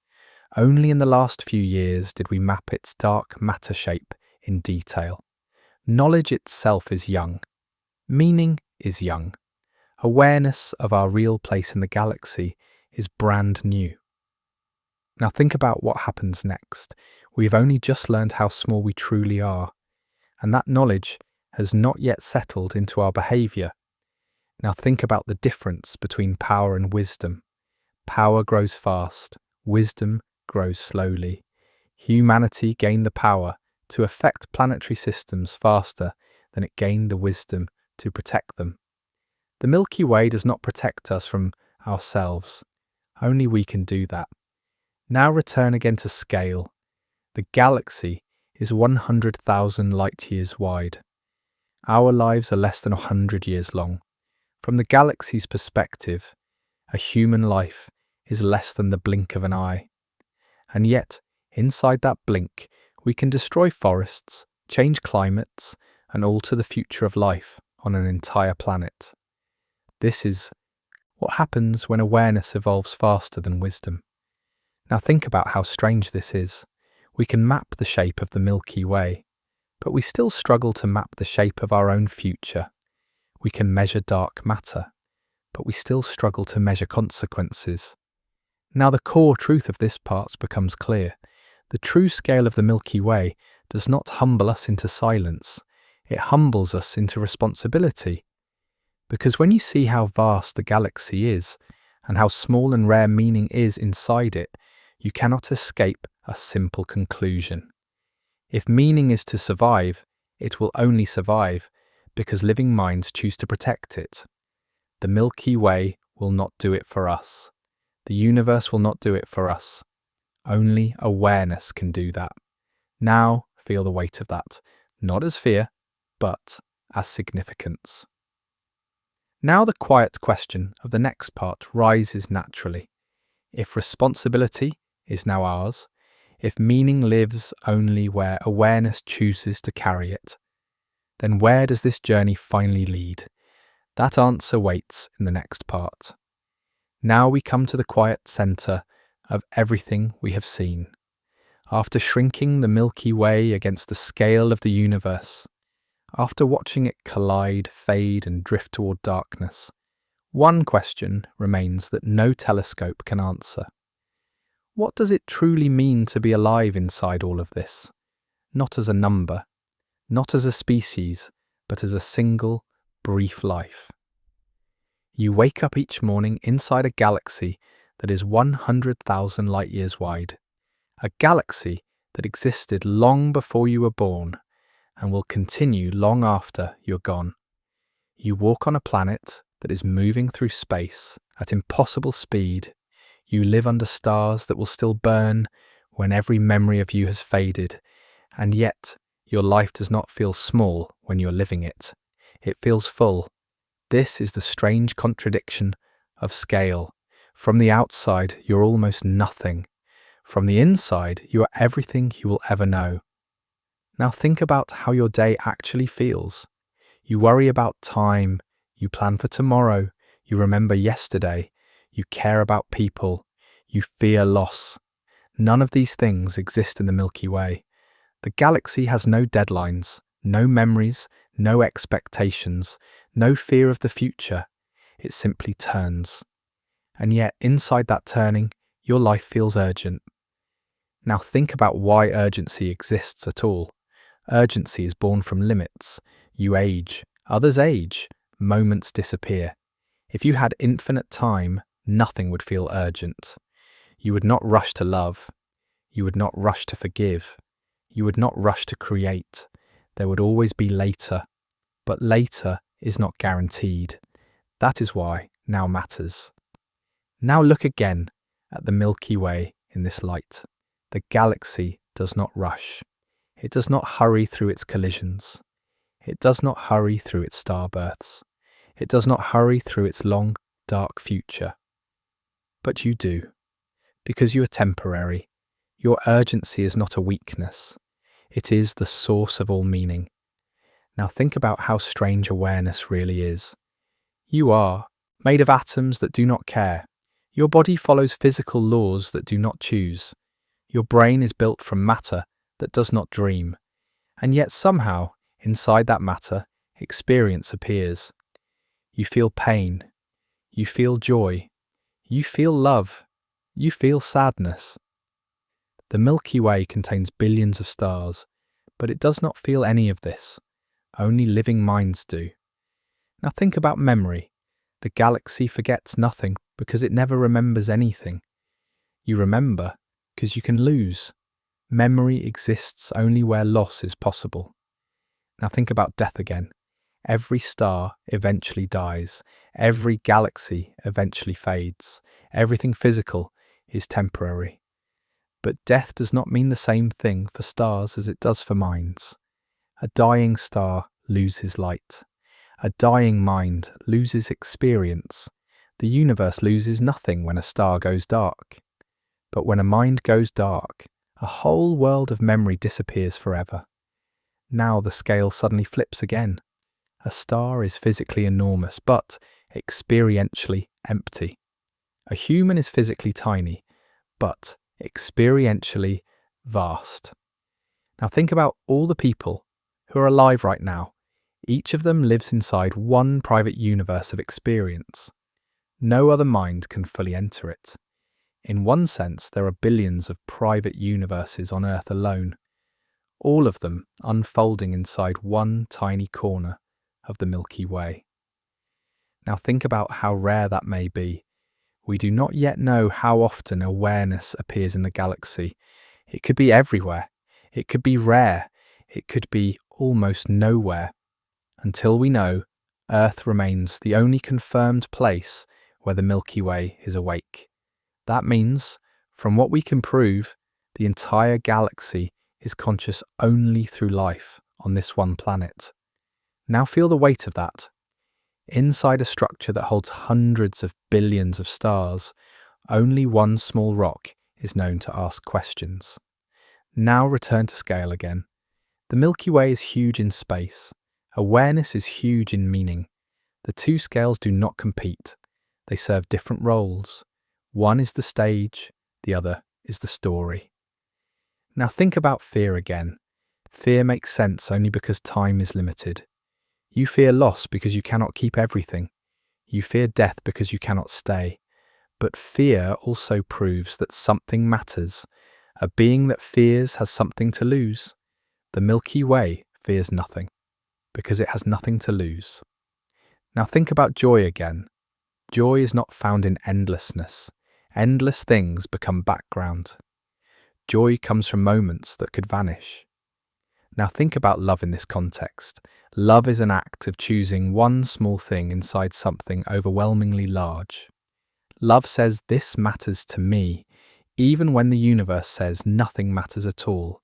Only in the last few years did we map its dark matter shape in detail. Knowledge itself is young. Meaning is young. Awareness of our real place in the galaxy is brand new. Now think about what happens next. We've only just learned how small we truly are, and that knowledge has not yet settled into our behaviour. Now think about the difference between power and wisdom. Power grows fast, wisdom grows slowly. Humanity gained the power to affect planetary systems faster than it gained the wisdom to protect them. The Milky Way does not protect us from ourselves. Only we can do that. Now return again to scale. The galaxy is 100,000 light years wide. Our lives are less than 100 years long. From the galaxy's perspective, a human life is less than the blink of an eye. And yet, inside that blink, we can destroy forests, change climates, and alter the future of life on an entire planet. This is what happens when awareness evolves faster than wisdom. Now think about how strange this is. We can map the shape of the Milky Way, but we still struggle to map the shape of our own future. We can measure dark matter, but we still struggle to measure consequences. Now the core truth of this part becomes clear. The true scale of the Milky Way does not humble us into silence. It humbles us into responsibility. Because when you see how vast the galaxy is, and how small and rare meaning is inside it, you cannot escape a simple conclusion. If meaning is to survive, it will only survive because living minds choose to protect it. The Milky Way will not do it for us. The universe will not do it for us. Only awareness can do that. Now feel the weight of that, not as fear, but as significance. Now the quiet question of the next part rises naturally. If responsibility is now ours, if meaning lives only where awareness chooses to carry it, Then where does this journey finally lead? That answer waits in the next part. Now we come to the quiet centre of everything we have seen. After shrinking the Milky Way against the scale of the universe, after watching it collide, fade, and drift toward darkness, one question remains that no telescope can answer. What does it truly mean to be alive inside all of this? Not as a number, not as a species, but as a single, brief life. You wake up each morning inside a galaxy that is 100,000 light years wide, a galaxy that existed long before you were born and will continue long after you're gone. You walk on a planet that is moving through space at impossible speed. You live under stars that will still burn when every memory of you has faded, and yet your life does not feel small when you're living it. It feels full. This is the strange contradiction of scale. From the outside, you're almost nothing. From the inside, you are everything you will ever know. Now think about how your day actually feels. You worry about time, you plan for tomorrow, you remember yesterday, you care about people, you fear loss. None of these things exist in the Milky Way. The galaxy has no deadlines, no memories, no expectations, no fear of the future. It simply turns. And yet, inside that turning, your life feels urgent. Now think about why urgency exists at all. Urgency is born from limits. You age, others age, moments disappear. If you had infinite time, nothing would feel urgent. You would not rush to love. You would not rush to forgive. You would not rush to create. There would always be later. But later is not guaranteed. That is why now matters. Now look again at the Milky Way in this light. The galaxy does not rush. It does not hurry through its collisions. It does not hurry through its starbirths. It does not hurry through its long, dark future. But you do, because you are temporary. Your urgency is not a weakness. It is the source of all meaning. Now think about how strange awareness really is. You are made of atoms that do not care. Your body follows physical laws that do not choose. Your brain is built from matter that does not dream. And yet somehow, inside that matter, experience appears. You feel pain. You feel joy. You feel love. You feel sadness. The Milky Way contains billions of stars, but it does not feel any of this. Only living minds do. Now think about memory. The galaxy forgets nothing because it never remembers anything. You remember because you can lose. Memory exists only where loss is possible. Now think about death again. Every star eventually dies. Every galaxy eventually fades. Everything physical is temporary. But death does not mean the same thing for stars as it does for minds. A dying star loses light. A dying mind loses experience. The universe loses nothing when a star goes dark. But when a mind goes dark, a whole world of memory disappears forever. Now the scale suddenly flips again. A star is physically enormous, but experientially empty. A human is physically tiny, but experientially vast. Now think about all the people who are alive right now. Each of them lives inside one private universe of experience. No other mind can fully enter it. In one sense, there are billions of private universes on Earth alone, all of them unfolding inside one tiny corner of the Milky Way. Now think about how rare that may be. We do not yet know how often awareness appears in the galaxy. It could be everywhere. It could be rare. It could be almost nowhere. Until we know, Earth remains the only confirmed place where the Milky Way is awake. That means, from what we can prove, the entire galaxy is conscious only through life on this one planet. Now feel the weight of that. Inside a structure that holds hundreds of billions of stars, only one small rock is known to ask questions. Now return to scale again. The Milky Way is huge in space. Awareness is huge in meaning. The two scales do not compete. They serve different roles. One is the stage, the other is the story. Now think about fear again. Fear makes sense only because time is limited. You fear loss because you cannot keep everything. You fear death because you cannot stay. But fear also proves that something matters. A being that fears has something to lose. The Milky Way fears nothing, because it has nothing to lose. Now think about joy again. Joy is not found in endlessness. Endless things become background. Joy comes from moments that could vanish. Now think about love in this context. Love is an act of choosing one small thing inside something overwhelmingly large. Love says this matters to me, even when the universe says nothing matters at all.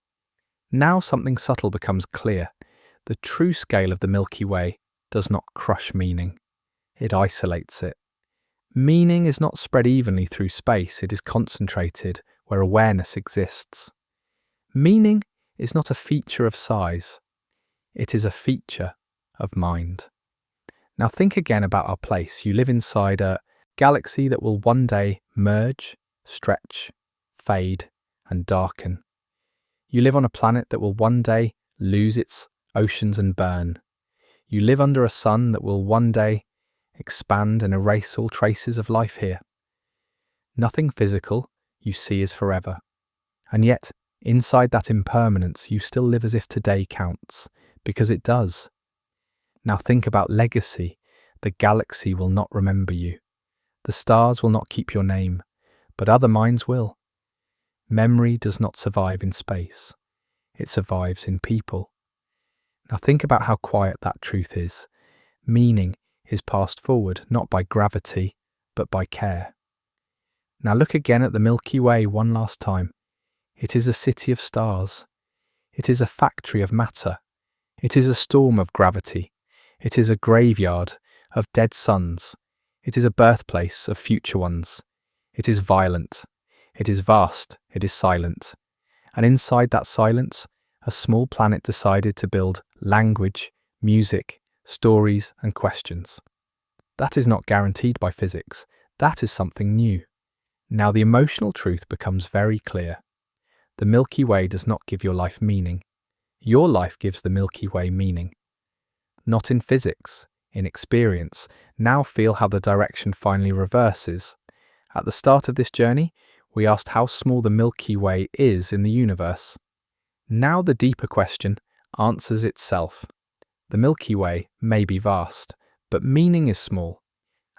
Now something subtle becomes clear. The true scale of the Milky Way does not crush meaning. It isolates it. Meaning is not spread evenly through space, it is concentrated where awareness exists. Meaning is not a feature of size. It is a feature of mind. Now think again about our place. You live inside a galaxy that will one day merge, stretch, fade, and darken. You live on a planet that will one day lose its oceans and burn. You live under a sun that will one day expand and erase all traces of life here. Nothing physical you see is forever. And yet, inside that impermanence, you still live as if today counts, because it does. Now think about legacy. The galaxy will not remember you. The stars will not keep your name, but other minds will. Memory does not survive in space. It survives in people. Now think about how quiet that truth is. Meaning is passed forward not by gravity, but by care. Now look again at the Milky Way one last time. It is a city of stars. It is a factory of matter. It is a storm of gravity. It is a graveyard of dead suns. It is a birthplace of future ones. It is violent. It is vast. It is silent. And inside that silence, a small planet decided to build language, music, stories, and questions. That is not guaranteed by physics. That is something new. Now the emotional truth becomes very clear. The Milky Way does not give your life meaning. Your life gives the Milky Way meaning. Not in physics, in experience. Now feel how the direction finally reverses. At the start of this journey, we asked how small the Milky Way is in the universe. Now the deeper question answers itself. The Milky Way may be vast, but meaning is small,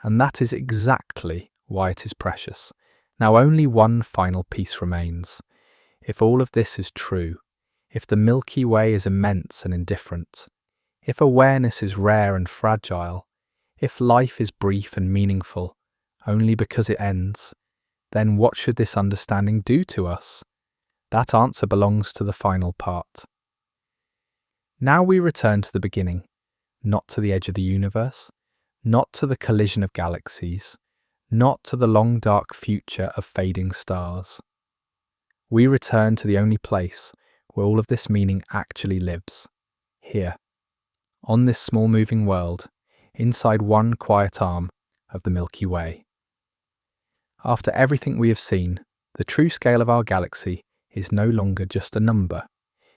and that is exactly why it is precious. Now only one final piece remains. If all of this is true, if the Milky Way is immense and indifferent, if awareness is rare and fragile, if life is brief and meaningful only because it ends, then what should this understanding do to us? That answer belongs to the final part. Now we return to the beginning, not to the edge of the universe, not to the collision of galaxies, not to the long dark future of fading stars. We return to the only place where all of this meaning actually lives, here, on this small moving world, inside one quiet arm of the Milky Way. After everything we have seen, the true scale of our galaxy is no longer just a number.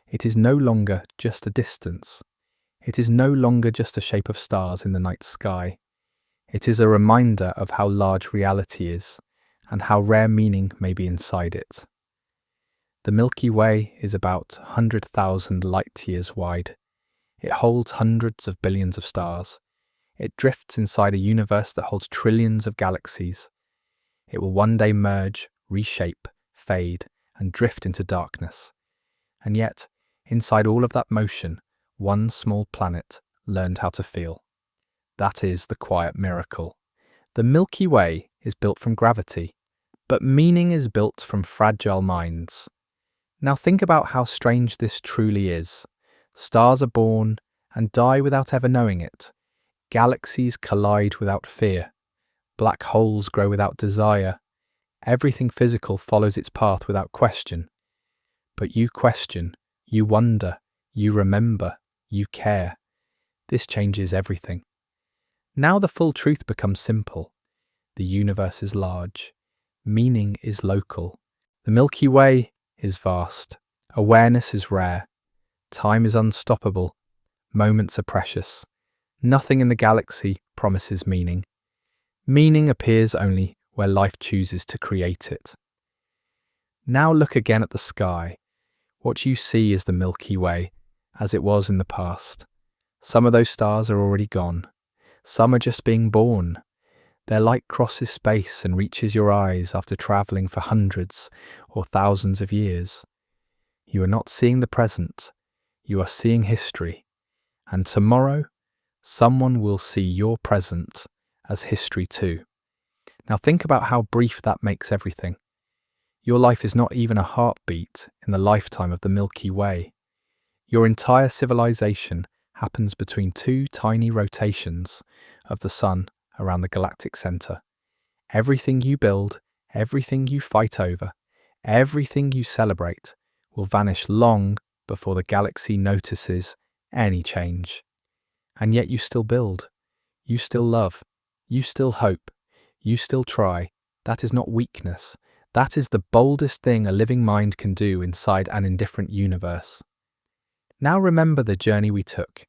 It is no longer just a distance. It is no longer just a shape of stars in the night sky. It is a reminder of how large reality is and how rare meaning may be inside it. The Milky Way is about 100,000 light-years wide. It holds hundreds of billions of stars. It drifts inside a universe that holds trillions of galaxies. It will one day merge, reshape, fade, and drift into darkness. And yet, inside all of that motion, one small planet learned how to feel. That is the quiet miracle. The Milky Way is built from gravity, but meaning is built from fragile minds. Now think about how strange this truly is. Stars are born and die without ever knowing it. Galaxies collide without fear. Black holes grow without desire. Everything physical follows its path without question. But you question, you wonder, you remember, you care. this changes everything. Now the full truth becomes simple. The universe is large. Meaning is local. The Milky Way is vast. Awareness is rare. Time is unstoppable. Moments are precious. Nothing in the galaxy promises meaning. Meaning appears only where life chooses to create it. Now look again at the sky. What you see is the Milky Way, as it was in the past. Some of those stars are already gone. Some are just being born. Their light crosses space and reaches your eyes after travelling for hundreds or thousands of years. You are not seeing the present. You are seeing history. And tomorrow, someone will see your present as history too. Now think about how brief that makes everything. Your life is not even a heartbeat in the lifetime of the Milky Way. Your entire civilization happens between two tiny rotations of the sun around the galactic center. Everything you build, everything you fight over, everything you celebrate will vanish long before the galaxy notices any change. And yet you still build, you still love, you still hope, you still try. That is not weakness. That is the boldest thing a living mind can do inside an indifferent universe. Now remember the journey we took.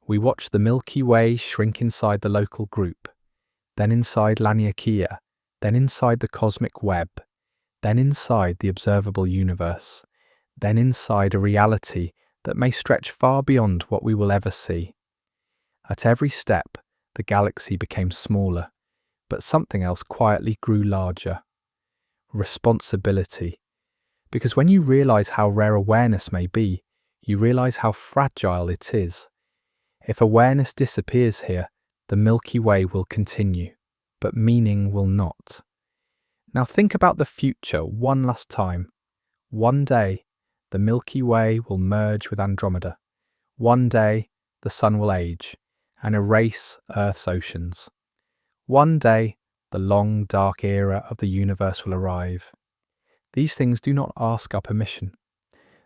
We watched the Milky Way shrink inside the local group, then inside Laniakea, then inside the cosmic web, then inside the observable universe, then inside a reality that may stretch far beyond what we will ever see. At every step, the galaxy became smaller, but something else quietly grew larger. Responsibility. Because when you realize how rare awareness may be, you realize how fragile it is. If awareness disappears here, the Milky Way will continue, but meaning will not. Now think about the future one last time. One day, the Milky Way will merge with Andromeda. One day, the sun will age and erase Earth's oceans. One day, the long, dark era of the universe will arrive. These things do not ask our permission.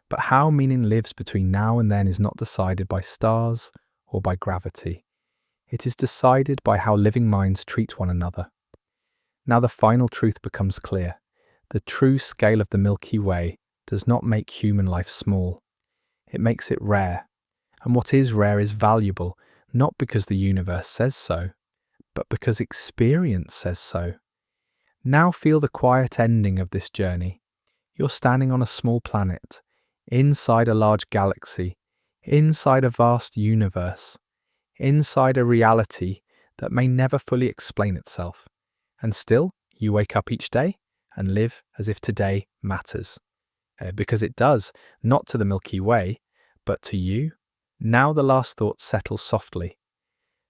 But how meaning lives between now and then is not decided by stars or by gravity. It is decided by how living minds treat one another. Now the final truth becomes clear. The true scale of the Milky Way does not make human life small. It makes it rare. And what is rare is valuable, not because the universe says so, but because experience says so. Now feel the quiet ending of this journey. You're standing on a small planet, inside a large galaxy, inside a vast universe, inside a reality that may never fully explain itself. And still, you wake up each day and live as if today matters. Because it does, not to the Milky Way, but to you. Now the last thought settles softly.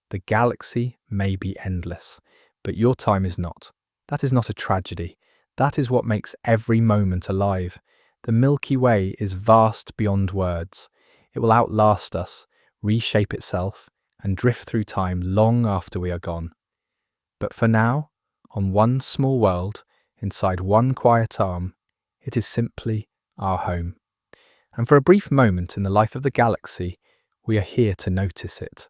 The galaxy may be endless, but your time is not. That is not a tragedy. That is what makes every moment alive. The Milky Way is vast beyond words. It will outlast us, reshape itself, and drift through time long after we are gone. But for now, on one small world, inside one quiet arm, it is simply our home. And for a brief moment in the life of the galaxy, we are here to notice it.